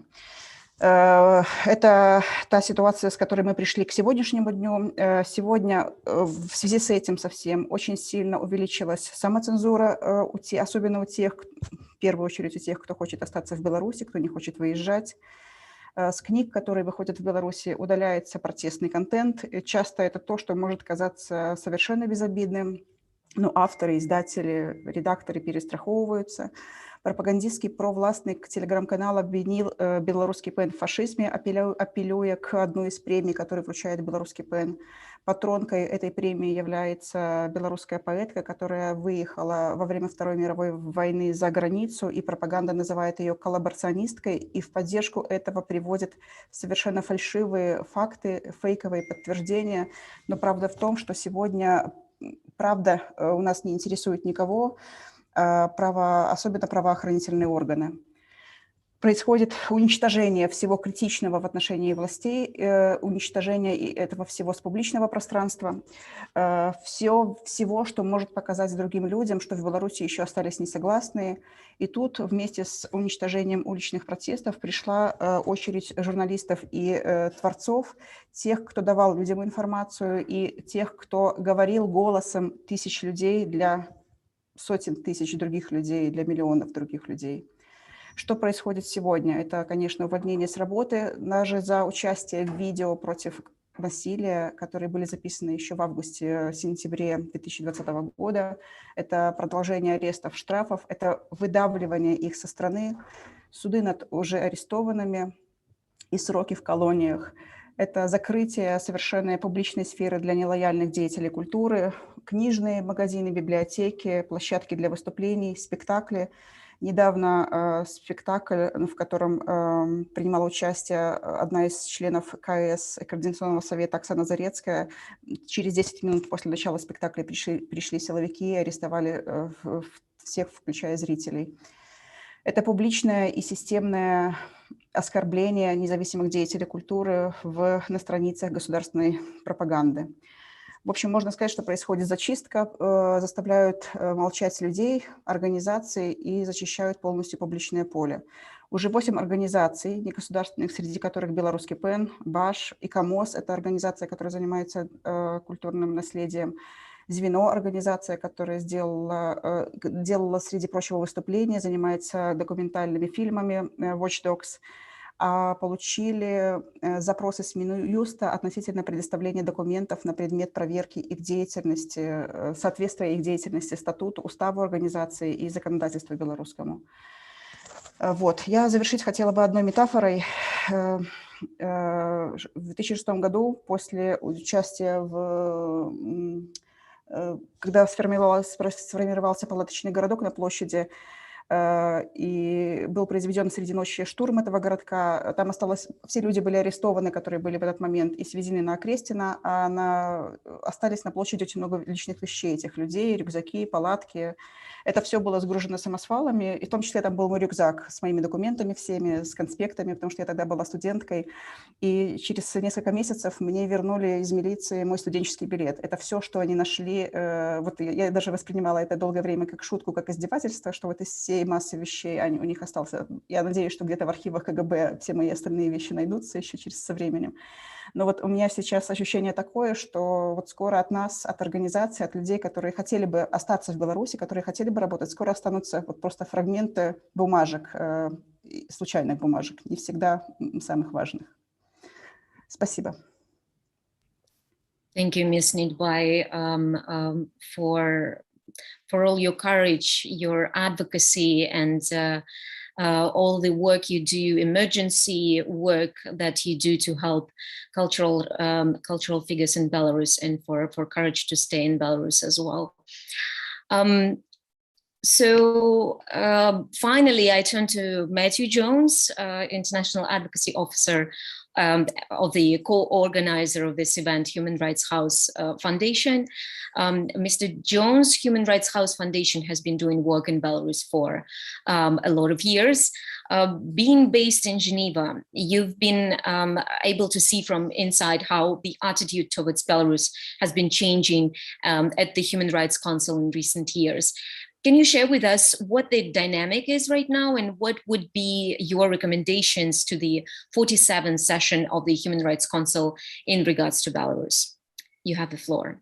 Это та ситуация, с которой мы пришли к сегодняшнему дню. Сегодня в связи с этим совсем очень сильно увеличилась самоцензура, особенно у тех, в первую очередь у тех, кто хочет остаться в Беларуси, кто не хочет выезжать. С книг, которые выходят в Беларуси, удаляется протестный контент. Часто это то, что может казаться совершенно безобидным, но авторы, издатели, редакторы перестраховываются. Пропагандистский провластный телеграм-канал обвинил белорусский ПЭН в фашизме, апеллируя к одной из премий, которую вручает белорусский ПЭН. Патронкой этой премии является белорусская поэтка, которая выехала во время Второй мировой войны за границу, и пропаганда называет ее коллаборационисткой, и в поддержку этого приводит совершенно фальшивые факты, фейковые подтверждения. Но правда в том, что сегодня правда у нас не интересует никого, особенно правоохранительные органы. Происходит уничтожение всего критичного в отношении властей, уничтожение этого всего с публичного пространства, всего, что может показать другим людям, что в Беларуси еще остались несогласные. И тут вместе с уничтожением уличных протестов пришла очередь журналистов и творцов, тех, кто давал людям информацию, и тех, кто говорил голосом тысяч людей для сотен тысяч других людей, для миллионов других людей. Что происходит сегодня? Это, конечно, увольнение с работы, даже за участие в видео против насилия, которые были записаны еще в августе-сентябре 2020 года. Это продолжение арестов, штрафов, это выдавливание их со страны, суды над уже арестованными и сроки в колониях. Это закрытие совершенной публичной сферы для нелояльных деятелей культуры, книжные магазины, библиотеки, площадки для выступлений, спектакли. Недавно спектакль, в котором принимала участие одна из членов КС Координационного совета Оксана Зарецкая. Через 10 минут после начала спектакля пришли силовики и арестовали всех, включая зрителей. Это публичное и системное оскорбление независимых деятелей культуры на страницах государственной пропаганды. В общем, можно сказать, что происходит зачистка, заставляют молчать людей, организации и зачищают полностью публичное поле. Уже 8 организаций негосударственных, среди которых Белорусский ПЭН, БАШ и КАМОС, это организация, которая занимается культурным наследием, звено, организация, которая делала, среди прочего, выступления, занимается документальными фильмами, Watch Dogs, получили запросы с Минюста относительно предоставления документов на предмет проверки их деятельности, соответствия их деятельности статуту, уставу организации и законодательству белорусскому. Вот. Я завершить хотела бы одной метафорой. В 2006 году, после участия когда сформировался палаточный городок на площади, и был произведен среди ночи штурм этого городка. Там все люди были арестованы, которые были в этот момент, и свезены на Окрестино, остались на площади очень много личных вещей этих людей, рюкзаки, палатки. Это все было сгружено самосвалами, и в том числе там был мой рюкзак с моими документами всеми, с конспектами, потому что я тогда была студенткой. И через несколько месяцев мне вернули из милиции мой студенческий билет. Это все, что они нашли. Вот я даже воспринимала это долгое время как шутку, как издевательство, что вот из всей массы вещей у них остался. Я надеюсь, что где-то в архивах КГБ все мои остальные вещи найдутся еще со временем. Но вот у меня сейчас ощущение такое, что вот скоро от нас, от организации, от людей, которые хотели бы остаться в Беларуси, которые хотели бы работать, скоро останутся вот просто фрагменты бумажек, случайных бумажек, не всегда самых важных. Спасибо. Thank you, Ms. Nidbai, for all your courage, your advocacy, and all the work you do, emergency work that you do to help cultural figures in Belarus, and for courage to stay in Belarus as well. So finally, I turn to Matthew Jones, International Advocacy Officer of the co-organizer of this event, Human Rights House Foundation. Mr. Jones' Human Rights House Foundation has been doing work in Belarus for a lot of years. Being based in Geneva, you've been able to see from inside how the attitude towards Belarus has been changing at the Human Rights Council in recent years. Can you share with us what the dynamic is right now, and what would be your recommendations to the 47th session of the Human Rights Council in regards to Belarus? You have the floor.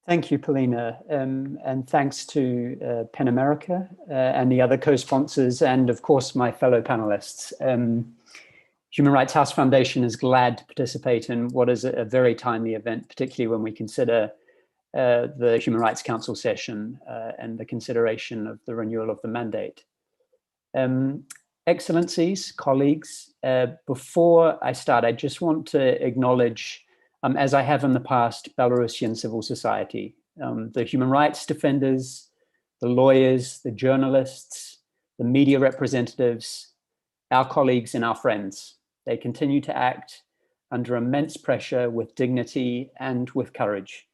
Thank you, Polina, and thanks to PEN America and the other co-sponsors, and of course my fellow panelists. Human Rights House Foundation is glad to participate in what is a very timely event, particularly when we consider the Human Rights Council session and the consideration of the renewal of the mandate. Excellencies, colleagues, before I start, I just want to acknowledge, as I have in the past, Belarusian civil society, the human rights defenders, the lawyers, the journalists, the media representatives, our colleagues and our friends. They continue to act under immense pressure with dignity and with courage.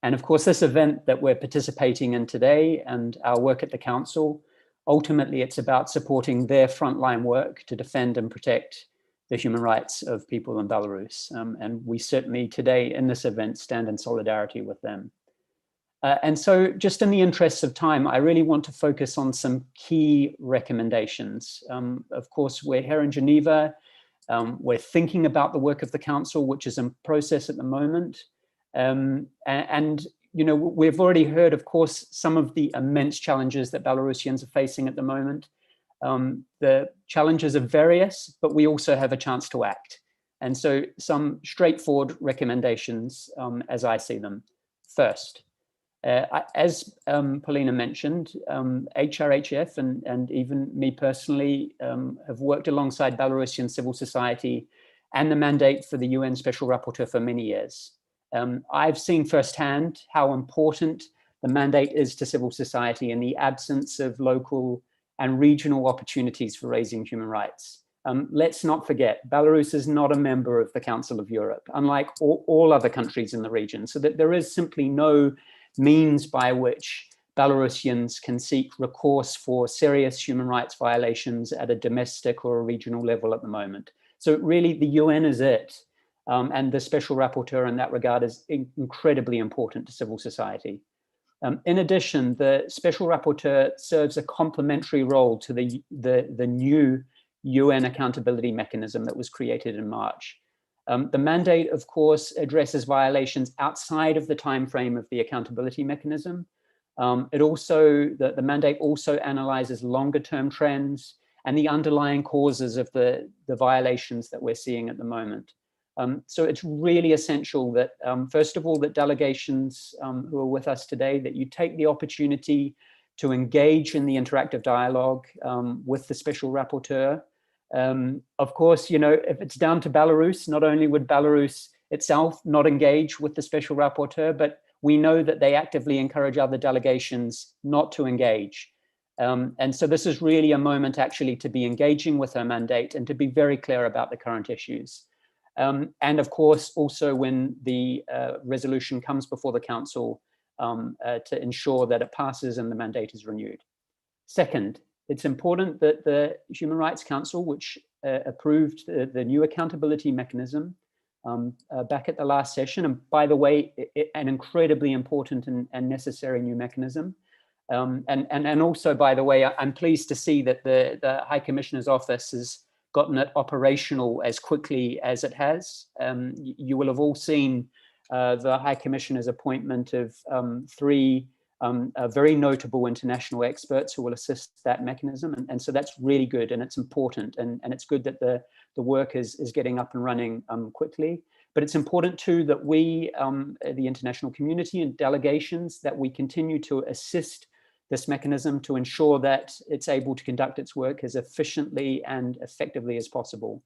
And of course, this event that we're participating in today and our work at the Council, ultimately it's about supporting their frontline work to defend and protect the human rights of people in Belarus. And we certainly today in this event stand in solidarity with them. And so just in the interests of time, I really want to focus on some key recommendations. Of course, we're here in Geneva. We're thinking about the work of the Council, which is in process at the moment. And you know, we've already heard, of course, some of the immense challenges that Belarusians are facing at the moment. The challenges are various, but we also have a chance to act. And so some straightforward recommendations as I see them. First, as Polina mentioned, HRHF and even me personally have worked alongside Belarusian civil society and the mandate for the UN Special Rapporteur for many years. I've seen firsthand how important the mandate is to civil society in the absence of local and regional opportunities for raising human rights. Let's not forget, Belarus is not a member of the Council of Europe, unlike all other countries in the region, so that there is simply no means by which Belarusians can seek recourse for serious human rights violations at a domestic or a regional level at the moment. So really the UN is it. And the Special Rapporteur in that regard is incredibly important to civil society. In addition, the Special Rapporteur serves a complementary role to the new UN accountability mechanism that was created in March. The mandate, of course, addresses violations outside of the time frame of the accountability mechanism. The mandate also analyzes longer term trends and the underlying causes of the violations that we're seeing at the moment. So it's really essential that, first of all, that delegations who are with us today, that you take the opportunity to engage in the interactive dialogue with the special rapporteur. Of course, you know, if it's down to Belarus, not only would Belarus itself not engage with the special rapporteur, but we know that they actively encourage other delegations not to engage. And so this is really a moment actually to be engaging with her mandate and to be very clear about the current issues. And of course, also when the resolution comes before the Council to ensure that it passes and the mandate is renewed. Second, it's important that the Human Rights Council, which approved the new accountability mechanism back at the last session, and by the way, an incredibly important and necessary new mechanism. And also, by the way, I'm pleased to see that the High Commissioner's Office has gotten it operational as quickly as it has. You will have all seen the High Commissioner's appointment of 3 very notable international experts who will assist that mechanism. And so that's really good and it's important. And it's good that the work is getting up and running quickly. But it's important too that we, the international community and delegations, that we continue to assist this mechanism to ensure that it's able to conduct its work as efficiently and effectively as possible.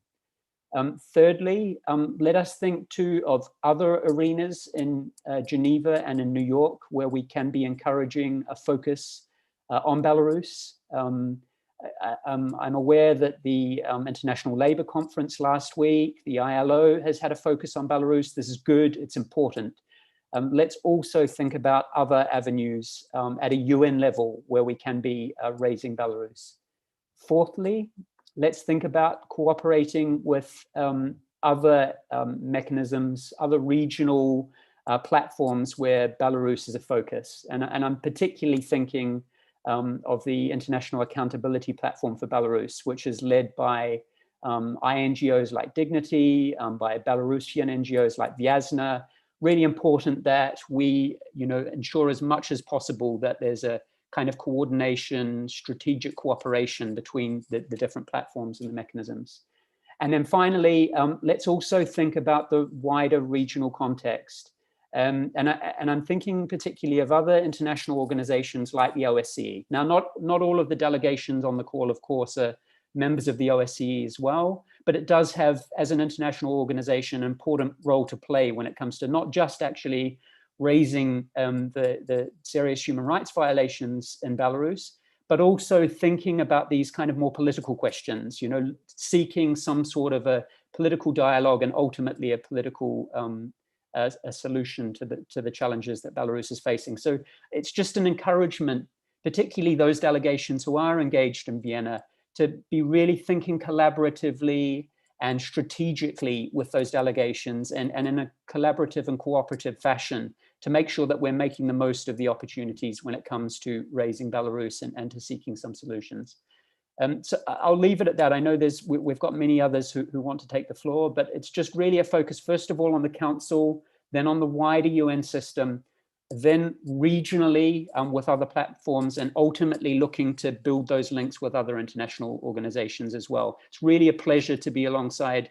Thirdly, let us think too of other arenas in Geneva and in New York where we can be encouraging a focus on Belarus. I'm aware that the International Labour Conference last week, the ILO has had a focus on Belarus. This is good, it's important. Let's also think about other avenues at a UN level where we can be raising Belarus. Fourthly, let's think about cooperating with other mechanisms, other regional platforms where Belarus is a focus. And I'm particularly thinking of the International Accountability Platform for Belarus, which is led by INGOs like Dignity, by Belarusian NGOs like Vyazna. Really important that we, ensure as much as possible that there's a kind of coordination, strategic cooperation between the different platforms and the mechanisms. And then finally, let's also think about the wider regional context. And I'm thinking particularly of other international organizations like the OSCE. Now, not all of the delegations on the call, of course, are members of the OSCE as well, but it does have, as an international organization, an important role to play when it comes to not just actually raising the serious human rights violations in Belarus, but also thinking about these kind of more political questions, seeking some sort of a political dialogue and ultimately a political a solution to the challenges that Belarus is facing. So it's just an encouragement, particularly those delegations who are engaged in Vienna, to be really thinking collaboratively and strategically with those delegations and in a collaborative and cooperative fashion to make sure that we're making the most of the opportunities when it comes to raising Belarus and to seeking some solutions. So I'll leave it at that. I know we've got many others who want to take the floor, but it's just really a focus, first of all, on the Council, then on the wider UN system, then regionally with other platforms, and ultimately looking to build those links with other international organizations as well. It's really a pleasure to be alongside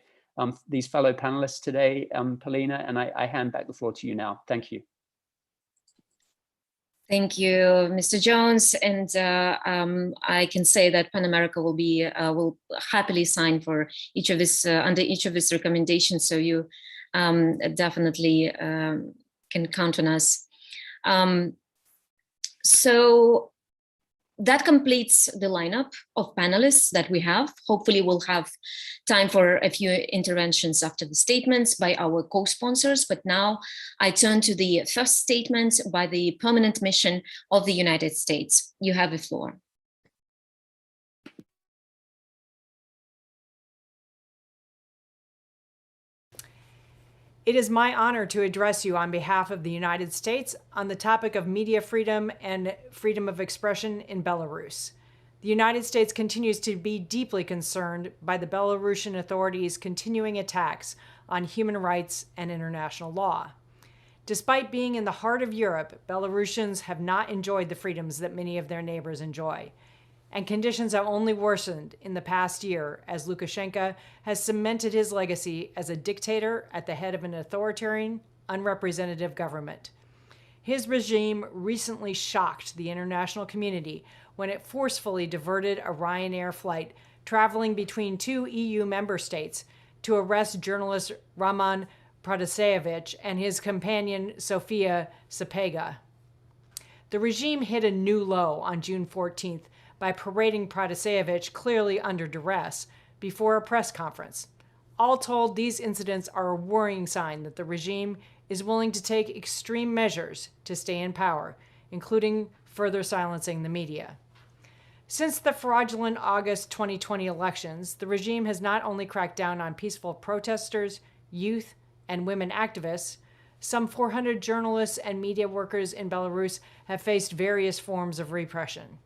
these fellow panelists today, Polina, and I hand back the floor to you now. Thank you. Thank you, Mr. Jones. And I can say that Pan America will happily sign for each of his under each of his recommendations. So you definitely can count on us. So that completes the lineup of panelists that we have. Hopefully we'll have time for a few interventions after the statements by our co-sponsors, but now I turn to the first statement by the Permanent Mission of the United States. You have the floor. It is my honor to address you on behalf of the United States on the topic of media freedom and freedom of expression in Belarus. The United States continues to be deeply concerned by the Belarusian authorities' continuing attacks on human rights and international law. Despite being in the heart of Europe, Belarusians have not enjoyed the freedoms that many of their neighbors enjoy. And conditions have only worsened in the past year as Lukashenko has cemented his legacy as a dictator at the head of an authoritarian, unrepresentative government. His regime recently shocked the international community when it forcefully diverted a Ryanair flight traveling between 2 EU member states to arrest journalist Roman Protasevich and his companion Sofia Sapega. The regime hit a new low on June 14th by parading Protasevich clearly under duress before a press conference. All told, these incidents are a worrying sign that the regime is willing to take extreme measures to stay in power, including further silencing the media. Since the fraudulent August 2020 elections, the regime has not only cracked down on peaceful protesters, youth, and women activists. Some 400 journalists and media workers in Belarus have faced various forms of repression.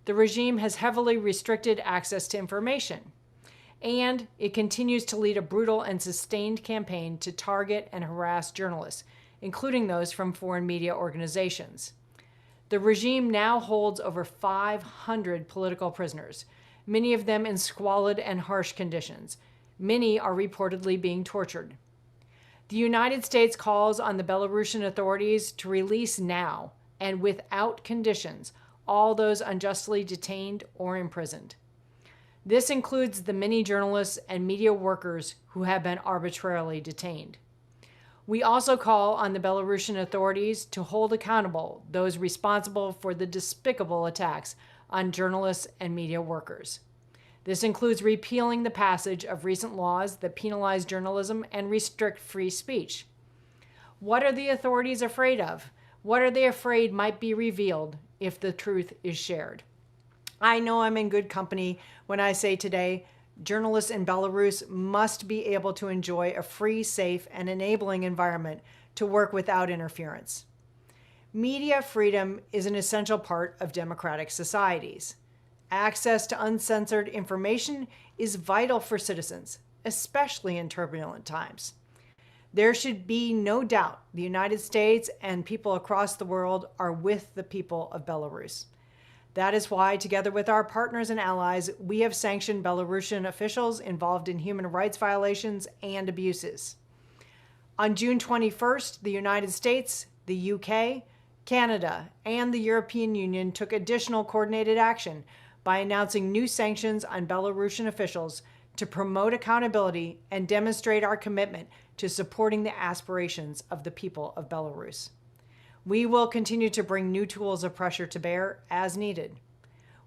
The regime has heavily restricted access to information, and it continues to lead a brutal and sustained campaign to target and harass journalists, including those from foreign media organizations. The regime now holds over 500 political prisoners, many of them in squalid and harsh conditions. Many are reportedly being tortured. The United States calls on the Belarusian authorities to release now and without conditions all those unjustly detained or imprisoned. This includes the many journalists and media workers who have been arbitrarily detained. We also call on the Belarusian authorities to hold accountable those responsible for the despicable attacks on journalists and media workers. This includes repealing the passage of recent laws that penalize journalism and restrict free speech. What are the authorities afraid of? What are they afraid might be revealed if the truth is shared? I know I'm in good company when I say today, journalists in Belarus must be able to enjoy a free, safe, and enabling environment to work without interference. Media freedom is an essential part of democratic societies. Access to uncensored information is vital for citizens, especially in turbulent times. There should be no doubt the United States and people across the world are with the people of Belarus. That is why, together with our partners and allies, we have sanctioned Belarusian officials involved in human rights violations and abuses. On June 21st, the United States, the UK, Canada, and the European Union took additional coordinated action by announcing new sanctions on Belarusian officials to promote accountability and demonstrate our commitment to supporting the aspirations of the people of Belarus. We will continue to bring new tools of pressure to bear as needed.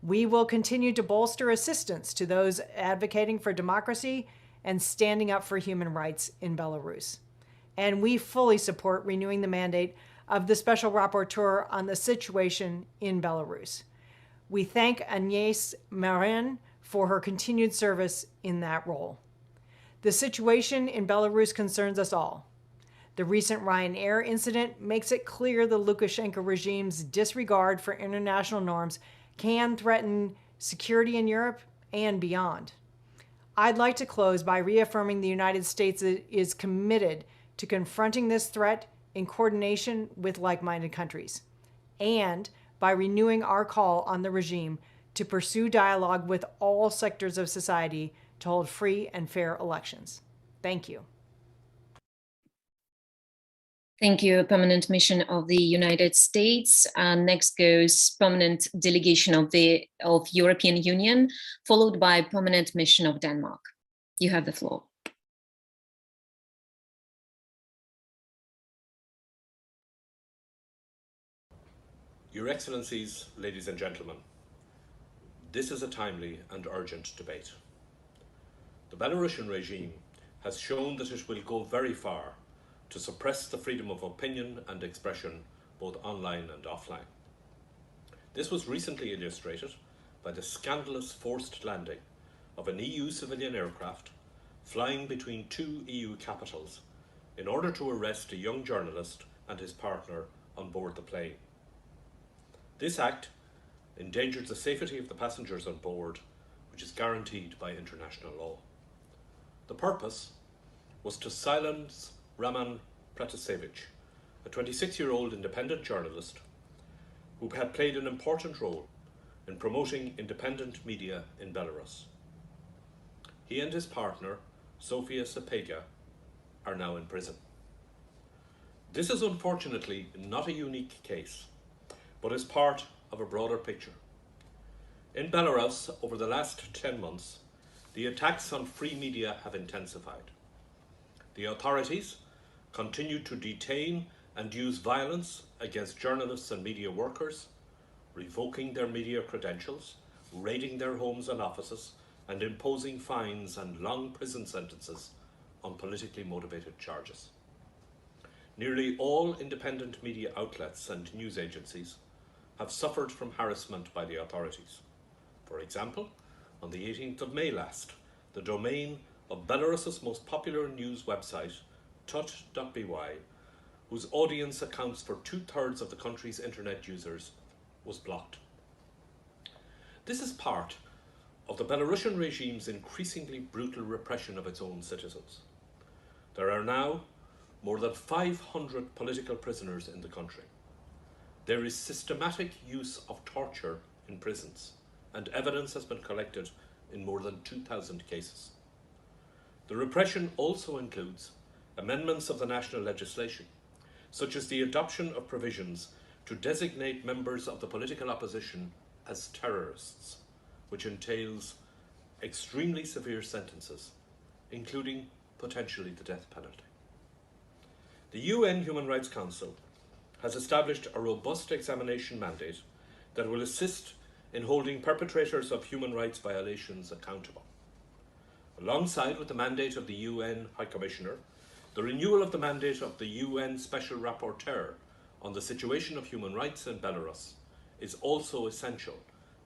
We will continue to bolster assistance to those advocating for democracy and standing up for human rights in Belarus. And we fully support renewing the mandate of the Special Rapporteur on the situation in Belarus. We thank Agnès Marin for her continued service in that role. The situation in Belarus concerns us all. The recent Ryanair incident makes it clear the Lukashenko regime's disregard for international norms can threaten security in Europe and beyond. I'd like to close by reaffirming the United States is committed to confronting this threat in coordination with like-minded countries, and by renewing our call on the regime to pursue dialogue with all sectors of society to hold free and fair elections. Thank you. Thank you, Permanent Mission of the United States. Next goes Permanent Delegation of European Union, followed by Permanent Mission of Denmark. You have the floor. Your Excellencies, ladies and gentlemen, this is a timely and urgent debate. The Belarusian regime has shown that it will go very far to suppress the freedom of opinion and expression, both online and offline. This was recently illustrated by the scandalous forced landing of an EU civilian aircraft flying between two EU capitals in order to arrest a young journalist and his partner on board the plane. This act endangered the safety of the passengers on board, which is guaranteed by international law. The purpose was to silence Roman Protasevich, a 26-year-old independent journalist who had played an important role in promoting independent media in Belarus. He and his partner, Sofia Sapega, are now in prison. This is unfortunately not a unique case, but is part of a broader picture. In Belarus, over the last 10 months, the attacks on free media have intensified. The authorities continue to detain and use violence against journalists and media workers, revoking their media credentials, raiding their homes and offices, and imposing fines and long prison sentences on politically motivated charges. Nearly all independent media outlets and news agencies have suffered from harassment by the authorities. For example, on the 18th of May last, the domain of Belarus's most popular news website, tut.by, whose audience accounts for 2/3 of the country's internet users, was blocked. This is part of the Belarusian regime's increasingly brutal repression of its own citizens. There are now more than 500 political prisoners in the country. There is systematic use of torture in prisons, and evidence has been collected in more than 2,000 cases. The repression also includes amendments of the national legislation, such as the adoption of provisions to designate members of the political opposition as terrorists, which entails extremely severe sentences, including potentially the death penalty. The UN Human Rights Council has established a robust examination mandate that will assist in holding perpetrators of human rights violations accountable. Alongside with the mandate of the UN High Commissioner, the renewal of the mandate of the UN Special Rapporteur on the situation of human rights in Belarus is also essential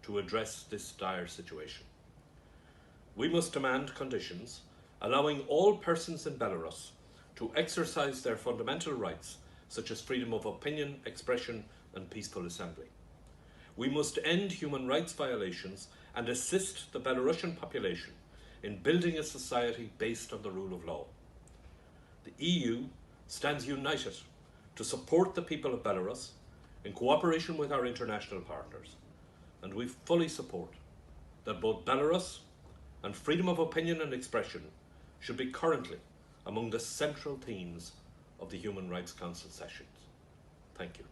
to address this dire situation. We must demand conditions allowing all persons in Belarus to exercise their fundamental rights, such as freedom of opinion, expression, and peaceful assembly. We must end human rights violations and assist the Belarusian population in building a society based on the rule of law. The EU stands united to support the people of Belarus in cooperation with our international partners, and we fully support that both Belarus and freedom of opinion and expression should be currently among the central themes of the Human Rights Council sessions. Thank you.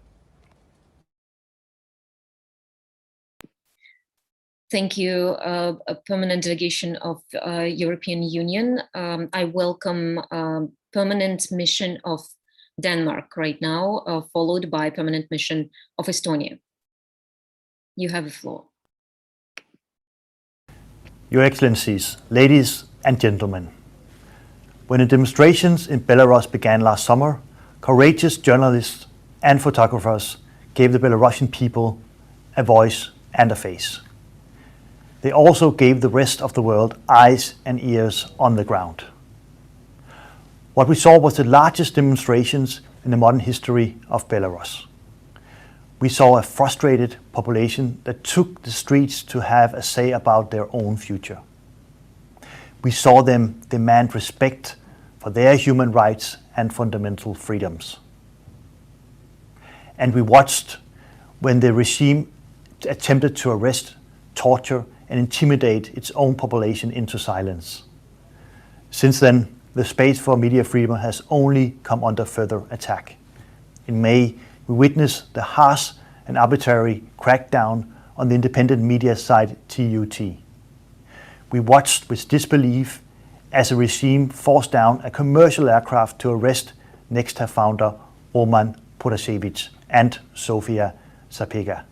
Thank you, a permanent delegation of European Union. I welcome permanent mission of Denmark right now, followed by permanent mission of Estonia. You have the floor. Your Excellencies, ladies and gentlemen, when the demonstrations in Belarus began last summer, courageous journalists and photographers gave the Belarusian people a voice and a face. They also gave the rest of the world eyes and ears on the ground. What we saw was the largest demonstrations in the modern history of Belarus. We saw a frustrated population that took the streets to have a say about their own future. We saw them demand respect for their human rights and fundamental freedoms. And we watched when the regime attempted to arrest, torture, and intimidate its own population into silence. Since then, the space for media freedom has only come under further attack. In May, we witnessed the harsh and arbitrary crackdown on the independent media site TUT. We watched with disbelief as a regime forced down a commercial aircraft to arrest Nexta founder Roman Protasevich and Sofia Sapega.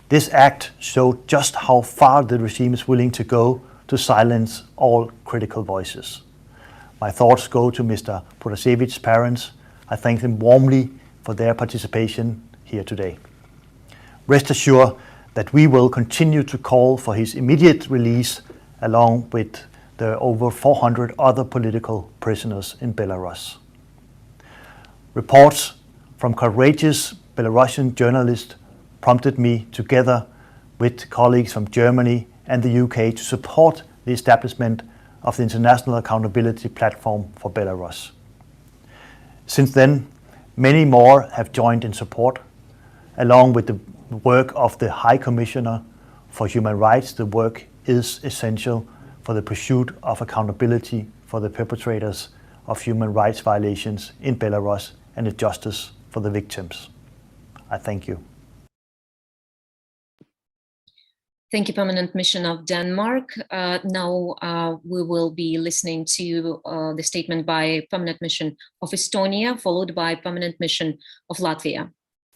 This act showed just how far the regime is willing to go to silence all critical voices. My thoughts go to Mr. Protasevich's parents. I thank them warmly for their participation here today. Rest assured that we will continue to call for his immediate release along with the over 400 other political prisoners in Belarus. Reports from courageous Belarusian journalists prompted me, together with colleagues from Germany and the UK, to support the establishment of the International Accountability Platform for Belarus. Since then, many more have joined in support. Along with the work of the High Commissioner for Human Rights, the work is essential for the pursuit of accountability for the perpetrators of human rights violations in Belarus and the justice for the victims. I thank you. Thank you, Permanent Mission of Denmark. Now we will be listening to the statement by Permanent Mission of Estonia, followed by Permanent Mission of Latvia.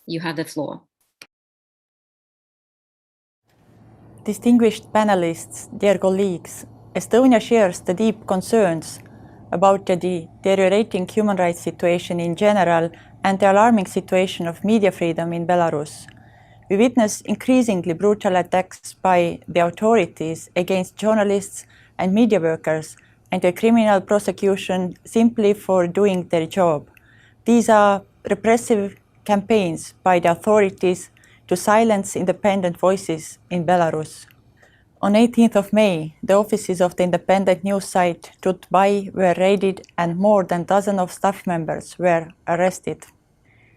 You have the floor. Distinguished panelists, dear colleagues, Estonia shares the deep concerns about the deteriorating human rights situation in general and the alarming situation of media freedom in Belarus. We witness increasingly brutal attacks by the authorities against journalists and media workers and a criminal prosecution simply for doing their job. These are repressive campaigns by the authorities to silence independent voices in Belarus. On 18th of May, the offices of the independent news site Tutbai were raided and more than a dozen of staff members were arrested.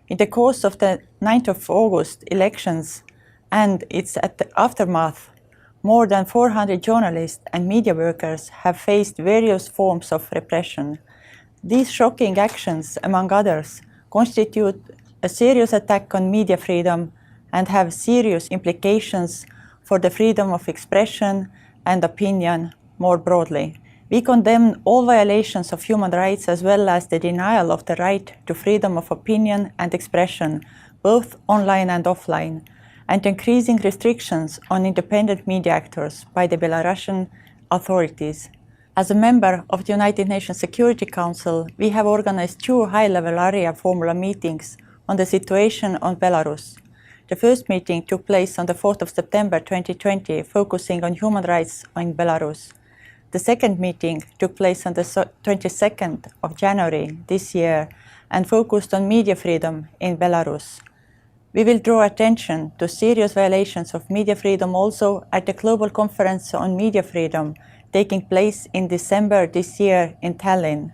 In the course of the 9th of August elections and its aftermath, more than 400 journalists and media workers have faced various forms of repression. These shocking actions, among others, constitute a serious attack on media freedom and have serious implications for the freedom of expression and opinion more broadly. We condemn all violations of human rights as well as the denial of the right to freedom of opinion and expression, both online and offline, and increasing restrictions on independent media actors by the Belarusian authorities. As a member of the United Nations Security Council, we have organized 2 high-level area formula meetings on the situation on Belarus. The first meeting took place on the 4th of September 2020, focusing on human rights in Belarus. The second meeting took place on the 22nd of January this year and focused on media freedom in Belarus. We will draw attention to serious violations of media freedom also at the Global Conference on Media Freedom taking place in December this year in Tallinn.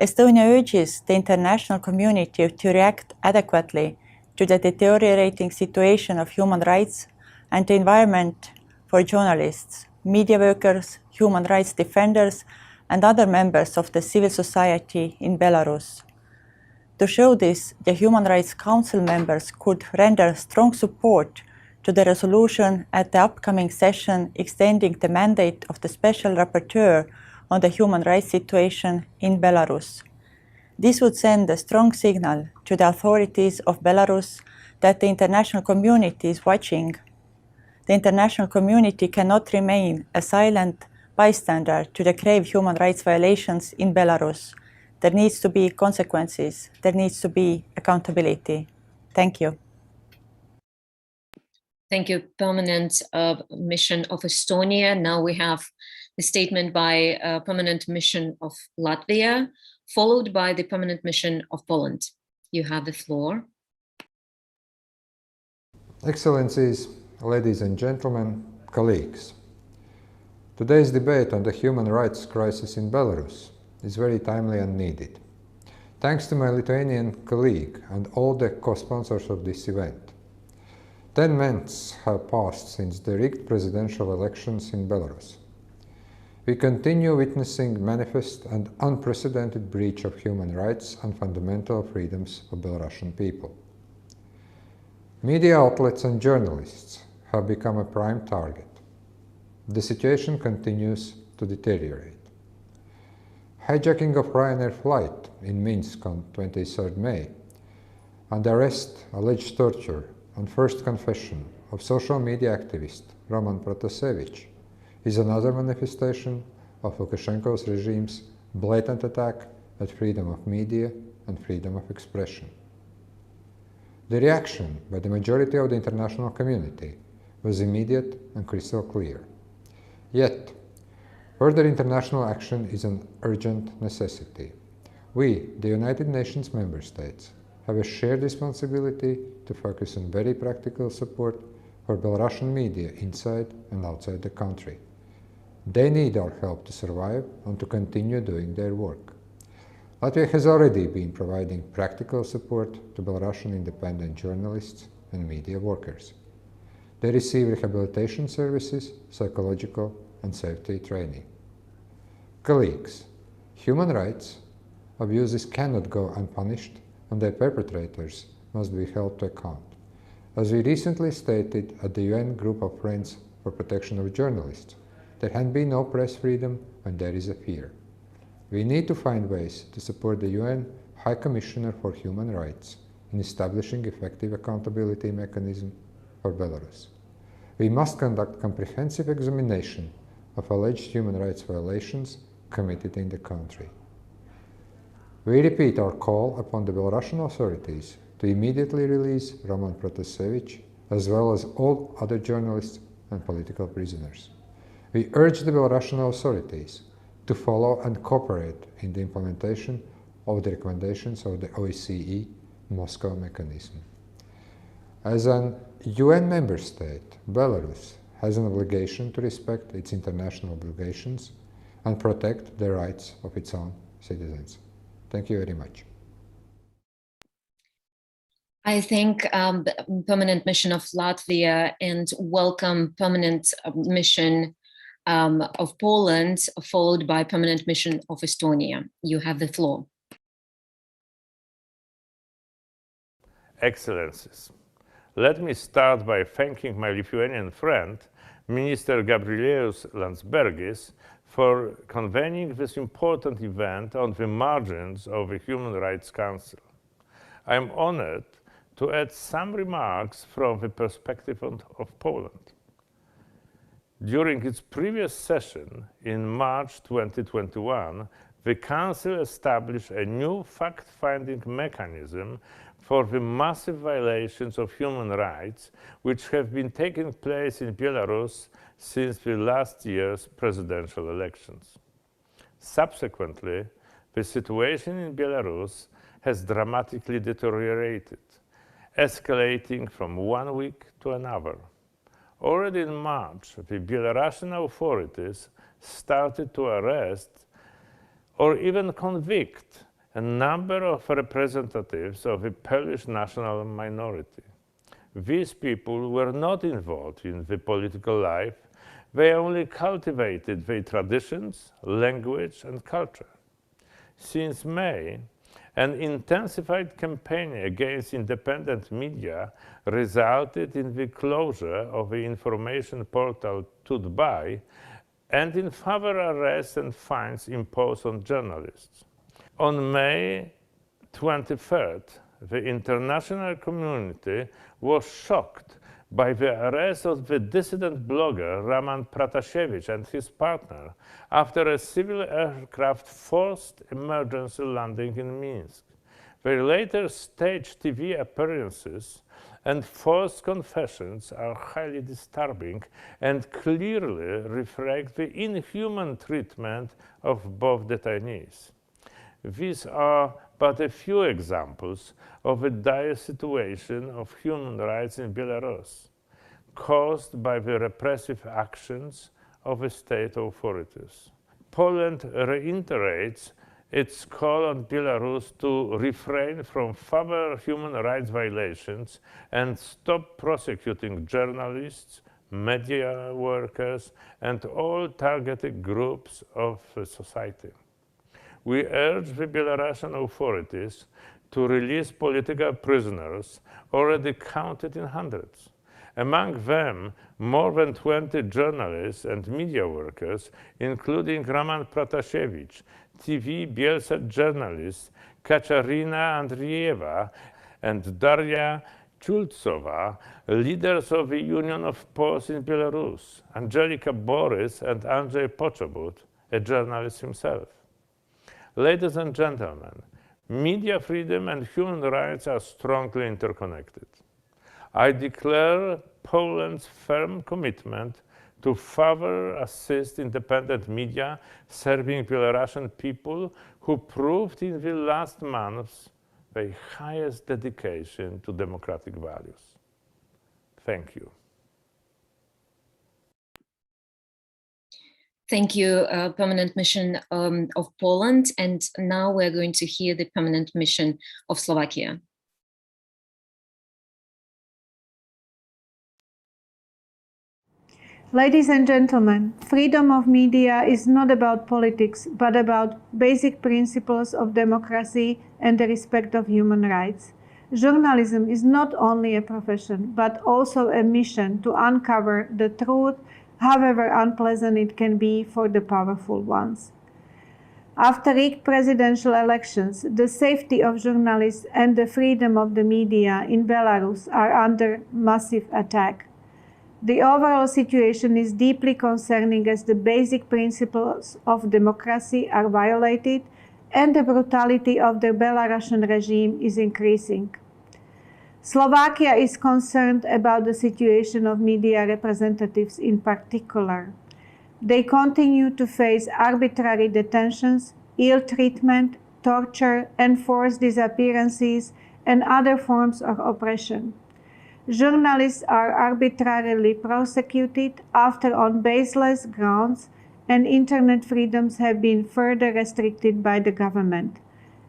Estonia urges the international community to react adequately to the deteriorating situation of human rights and the environment for journalists, media workers, human rights defenders, and other members of the civil society in Belarus. To show this, the Human Rights Council members could render strong support to the resolution at the upcoming session extending the mandate of the Special Rapporteur on the human rights situation in Belarus. This would send a strong signal to the authorities of Belarus that the international community is watching. The international community cannot remain a silent bystander to the grave human rights violations in Belarus. There needs to be consequences. There needs to be accountability. Thank you. Thank you, Permanent Mission of Estonia. Now we have the statement by Permanent Mission of Latvia, followed by the Permanent Mission of Poland. You have the floor. Excellencies, ladies and gentlemen, colleagues. Today's debate on the human rights crisis in Belarus is very timely and needed. Thanks to my Lithuanian colleague and all the co-sponsors of this event. 10 months have passed since the rigged presidential elections in Belarus. We continue witnessing manifest and unprecedented breach of human rights and fundamental freedoms of Belarusian people. Media outlets and journalists have become a prime target. The situation continues to deteriorate. Hijacking of Ryanair flight in Minsk on 23rd May and arrest, alleged torture, and first confession of social media activist Roman Protasevich is another manifestation of Lukashenko's regime's blatant attack at freedom of media and freedom of expression. The reaction by the majority of the international community was immediate and crystal clear. Yet, further international action is an urgent necessity. We, the United Nations member states, have a shared responsibility to focus on very practical support for Belarusian media inside and outside the country. They need our help to survive and to continue doing their work. Latvia has already been providing practical support to Belarusian independent journalists and media workers. They receive rehabilitation services, psychological and safety training. Colleagues, human rights abuses cannot go unpunished, and their perpetrators must be held to account. As we recently stated at the UN Group of Friends for Protection of Journalists, there can be no press freedom when there is a fear. We need to find ways to support the UN High Commissioner for Human Rights in establishing effective accountability mechanism for Belarus. We must conduct comprehensive examination of alleged human rights violations committed in the country. We repeat our call upon the Belarusian authorities to immediately release Roman Protasevich, as well as all other journalists and political prisoners. We urge the Belarusian authorities to follow and cooperate in the implementation of the recommendations of the OSCE Moscow mechanism. As an UN member state, Belarus has an obligation to respect its international obligations and protect the rights of its own citizens. Thank you very much. I thank the Permanent Mission of Latvia and welcome Permanent Mission of Poland, followed by Permanent Mission of Estonia. You have the floor. Excellencies, let me start by thanking my Lithuanian friend, Minister Gabrielius Landsbergis, for convening this important event on the margins of the Human Rights Council. I am honored to add some remarks from the perspective of Poland. During its previous session in March 2021, the Council established a new fact-finding mechanism for the massive violations of human rights which have been taking place in Belarus since the last year's presidential elections. Subsequently, the situation in Belarus has dramatically deteriorated, escalating from one week to another. Already in March, the Belarusian authorities started to arrest or even convict a number of representatives of the Polish national minority. These people were not involved in the political life, they only cultivated their traditions, language, and culture. Since May, an intensified campaign against independent media resulted in the closure of the information portal Tutbay and in further arrests and fines imposed on journalists. On May 23rd, the international community was shocked by the arrest of the dissident blogger Roman Protasevich and his partner after a civil aircraft forced emergency landing in Minsk. Their later staged TV appearances and forced confessions are highly disturbing and clearly reflect the inhuman treatment of both detainees. These are but a few examples of a dire situation of human rights in Belarus, caused by the repressive actions of the state authorities. Poland reiterates its call on Belarus to refrain from further human rights violations and stop prosecuting journalists, media workers, and all targeted groups of society. We urge the Belarusian authorities to release political prisoners already counted in hundreds. Among them, more than 20 journalists and media workers, including Roman Protasevich, TV Bielsa journalist Katarina Andrieva and Daria Chultsova, leaders of the Union of Poles in Belarus, Angelika Borys and Andrzej Poczobut, a journalist himself. Ladies and gentlemen, media freedom and human rights are strongly interconnected. I declare Poland's firm commitment to further assist independent media serving Belarusian people who proved in the last months their highest dedication to democratic values. Thank you. Thank you, Permanent Mission of Poland. And now we're going to hear the Permanent Mission of Slovakia. Ladies and gentlemen, freedom of media is not about politics, but about basic principles of democracy and the respect of human rights. Journalism is not only a profession, but also a mission to uncover the truth, however unpleasant it can be for the powerful ones. After rigged presidential elections, the safety of journalists and the freedom of the media in Belarus are under massive attack. The overall situation is deeply concerning as the basic principles of democracy are violated and the brutality of the Belarusian regime is increasing. Slovakia is concerned about the situation of media representatives in particular. They continue to face arbitrary detentions, ill treatment, torture, enforced disappearances, and other forms of oppression. Journalists are arbitrarily prosecuted after on baseless grounds, and internet freedoms have been further restricted by the government.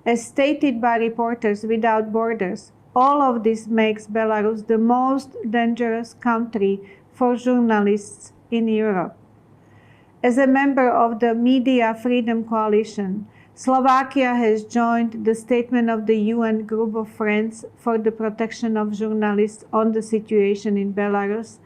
As stated by Reporters Without Borders, all of this makes Belarus the most dangerous country for journalists in Europe. As a member of the Media Freedom Coalition, Slovakia has joined the statement of the UN Group of Friends for the Protection of Journalists on the situation in Belarus,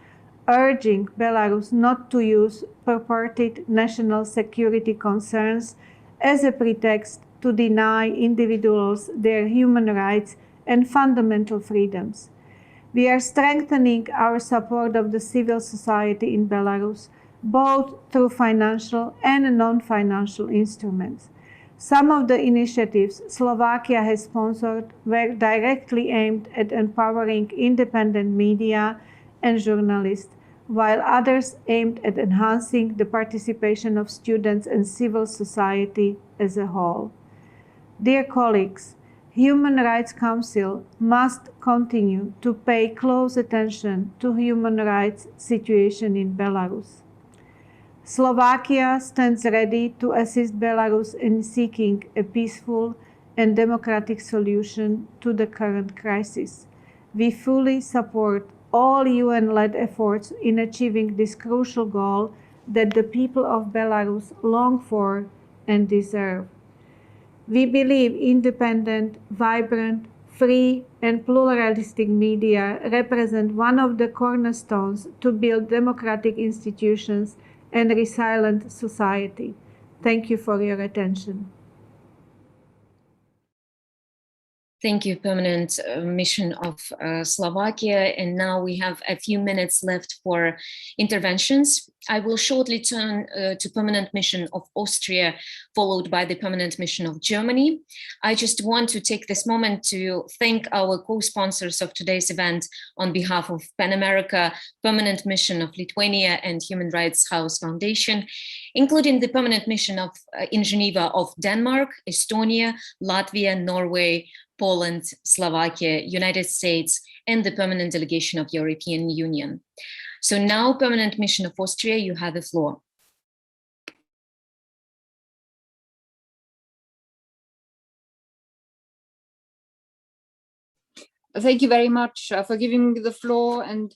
urging Belarus not to use purported national security concerns as a pretext to deny individuals their human rights and fundamental freedoms. We are strengthening our support of the civil society in Belarus, both through financial and non-financial instruments. Some of the initiatives Slovakia has sponsored were directly aimed at empowering independent media and journalists, while others aimed at enhancing the participation of students and civil society as a whole. Dear colleagues, Human Rights Council must continue to pay close attention to human rights situation in Belarus. Slovakia stands ready to assist Belarus in seeking a peaceful and democratic solution to the current crisis. We fully support all UN-led efforts in achieving this crucial goal that the people of Belarus long for and deserve. We believe independent, vibrant, free, and pluralistic media represent one of the cornerstones to build democratic institutions and resilient society. Thank you for your attention. Thank you, Permanent Mission of Slovakia. And now we have a few minutes left for interventions. I will shortly turn to Permanent Mission of Austria, followed by the Permanent Mission of Germany. I just want to take this moment to thank our co-sponsors of today's event on behalf of PAN America, Permanent Mission of Lithuania, and Human Rights House Foundation, including the Permanent Mission of in Geneva of Denmark, Estonia, Latvia, Norway, Poland, Slovakia, United States, and the Permanent Delegation of European Union. So now, Permanent Mission of Austria, you have the floor. Thank you very much for giving me the floor, and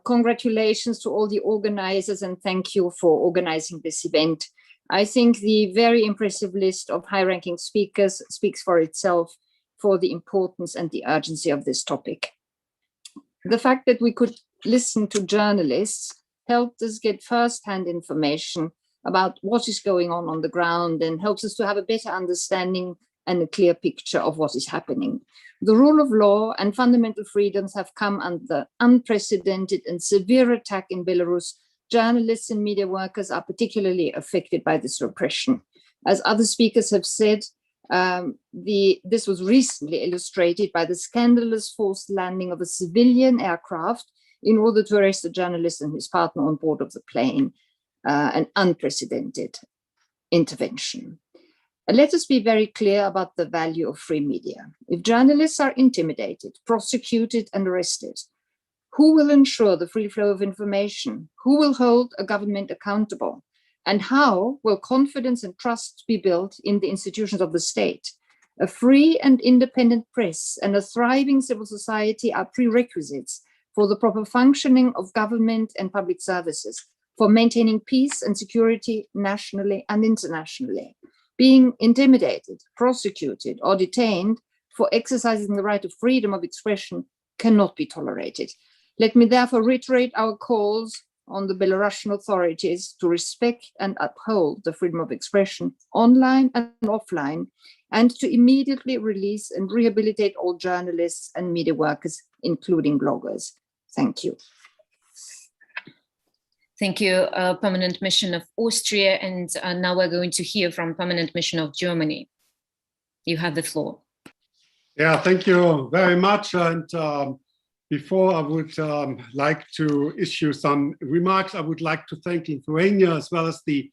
congratulations to all the organizers, and thank you for organizing this event. I think the very impressive list of high-ranking speakers speaks for itself for the importance and the urgency of this topic. The fact that we could listen to journalists helped us get first-hand information about what is going on the ground, and helps us to have a better understanding and a clear picture of what is happening. The rule of law and fundamental freedoms have come under unprecedented and severe attack in Belarus. Journalists and media workers are particularly affected by this repression. As other speakers have said, this was recently illustrated by the scandalous forced landing of a civilian aircraft in order to arrest a journalist and his partner on board of the plane, an unprecedented intervention. Let us be very clear about the value of free media. If journalists are intimidated, prosecuted, and arrested, who will ensure the free flow of information? Who will hold a government accountable? And how will confidence and trust be built in the institutions of the state? A free and independent press and a thriving civil society are prerequisites for the proper functioning of government and public services, for maintaining peace and security nationally and internationally. Being intimidated, prosecuted, or detained for exercising the right of freedom of expression cannot be tolerated. Let me therefore reiterate our calls on the Belarusian authorities to respect and uphold the freedom of expression online and offline, and to immediately release and rehabilitate all journalists and media workers, including bloggers. Thank you. Thank you, Permanent Mission of Austria. And now we're going to hear from Permanent Mission of Germany. You have the floor. Yeah, thank you very much. And before I would like to issue some remarks, I would like to thank Lithuania as well as the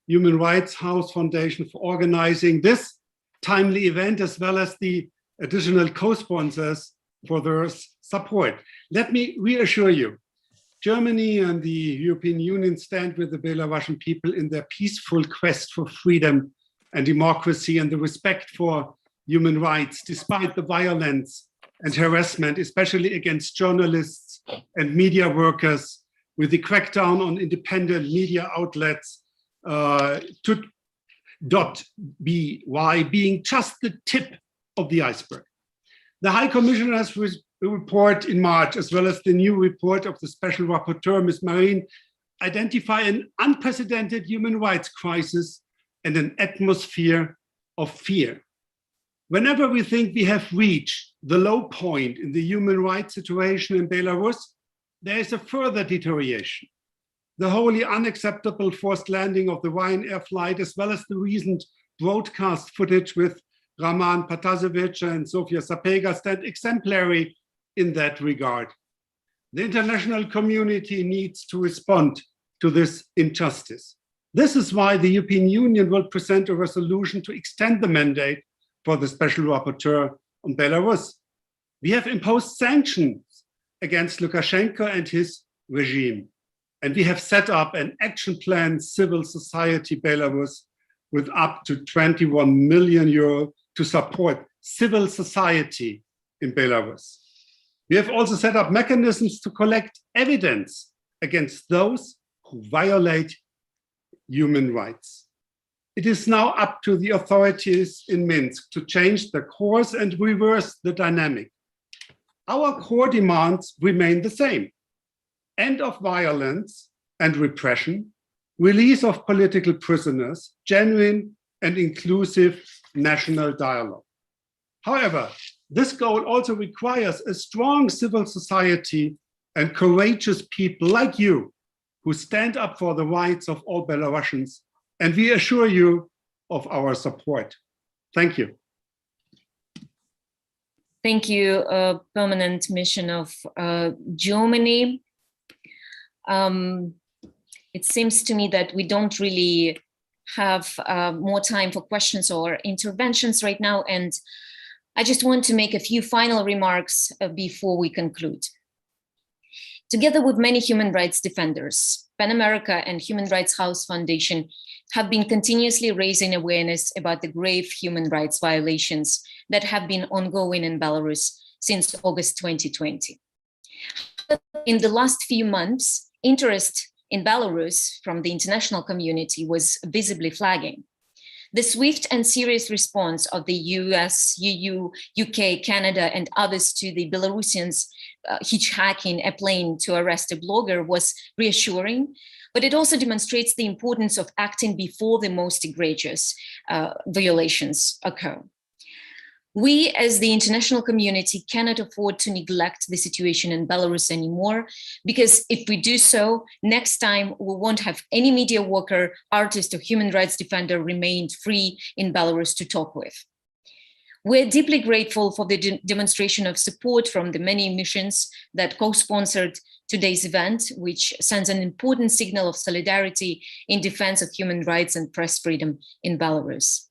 Human Rights House Foundation for organizing this timely event, as well as the additional co-sponsors for their support. Let me reassure you, Germany and the European Union stand with the Belarusian people in their peaceful quest for freedom and democracy and the respect for human rights, despite the violence and harassment, especially against journalists and media workers, with the crackdown on independent media outlets, .by being just the tip of the iceberg. The High Commissioner's report in March, as well as the new report of the Special Rapporteur, Ms. Marin, identify an unprecedented human rights crisis and an atmosphere of fear. Whenever we think we have reached the low point in the human rights situation in Belarus, there is a further deterioration. The wholly unacceptable forced landing of the Ryanair flight, as well as the recent broadcast footage with Raman Patasevich and Sofia Sapega, stand exemplary in that regard. The international community needs to respond to this injustice. This is why the European Union will present a resolution to extend the mandate for the Special Rapporteur on Belarus. We have imposed sanctions against Lukashenko and his regime. And we have set up an action plan, Civil Society Belarus, with up to 21 million euro to support civil society in Belarus. We have also set up mechanisms to collect evidence against those who violate human rights. It is now up to the authorities in Minsk to change the course and reverse the dynamic. Our core demands remain the same: end of violence and repression, release of political prisoners, genuine and inclusive national dialogue. However, this goal also requires a strong civil society and courageous people like you who stand up for the rights of all Belarusians, and we assure you of our support. Thank you. Thank you, Permanent Mission of Germany. It seems to me that we don't really have more time for questions or interventions right now, and I just want to make a few final remarks before we conclude. Together with many human rights defenders, PEN America and Human Rights House Foundation have been continuously raising awareness about the grave human rights violations that have been ongoing in Belarus since August 2020. In the last few months, interest in Belarus from the international community was visibly flagging. The swift and serious response of the US, EU, UK, Canada, and others to the Belarusians hitchhiking a plane to arrest a blogger was reassuring, but it also demonstrates the importance of acting before the most egregious violations occur. We, as the international community, cannot afford to neglect the situation in Belarus anymore, because if we do so, next time we won't have any media worker, artist, or human rights defender remained free in Belarus to talk with. We're deeply grateful for the demonstration of support from the many missions that co-sponsored today's event, which sends an important signal of solidarity in defense of human rights and press freedom in Belarus.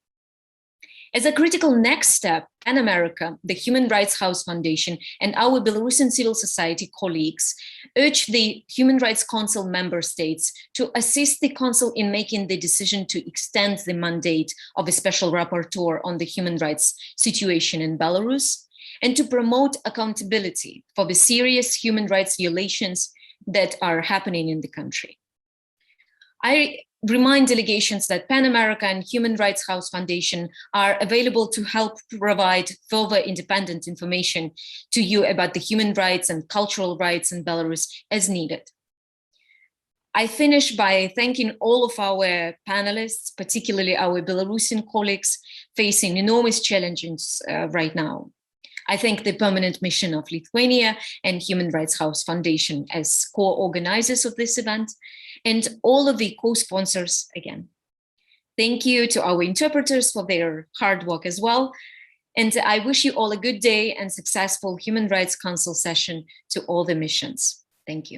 As a critical next step, PAN America, the Human Rights House Foundation, and our Belarusian civil society colleagues urge the Human Rights Council member states to assist the Council in making the decision to extend the mandate of a special rapporteur on the human rights situation in Belarus, and to promote accountability for the serious human rights violations that are happening in the country. I remind delegations that PAN America and Human Rights House Foundation are available to help provide further independent information to you about the human rights and cultural rights in Belarus as needed. I finish by thanking all of our panelists, particularly our Belarusian colleagues facing enormous challenges right now. I thank the permanent mission of Lithuania and Human Rights House Foundation as co-organizers of this event, and all of the co-sponsors again. Thank you to our interpreters for their hard work as well. And I wish you all a good day and successful Human Rights Council session to all the missions. Thank you.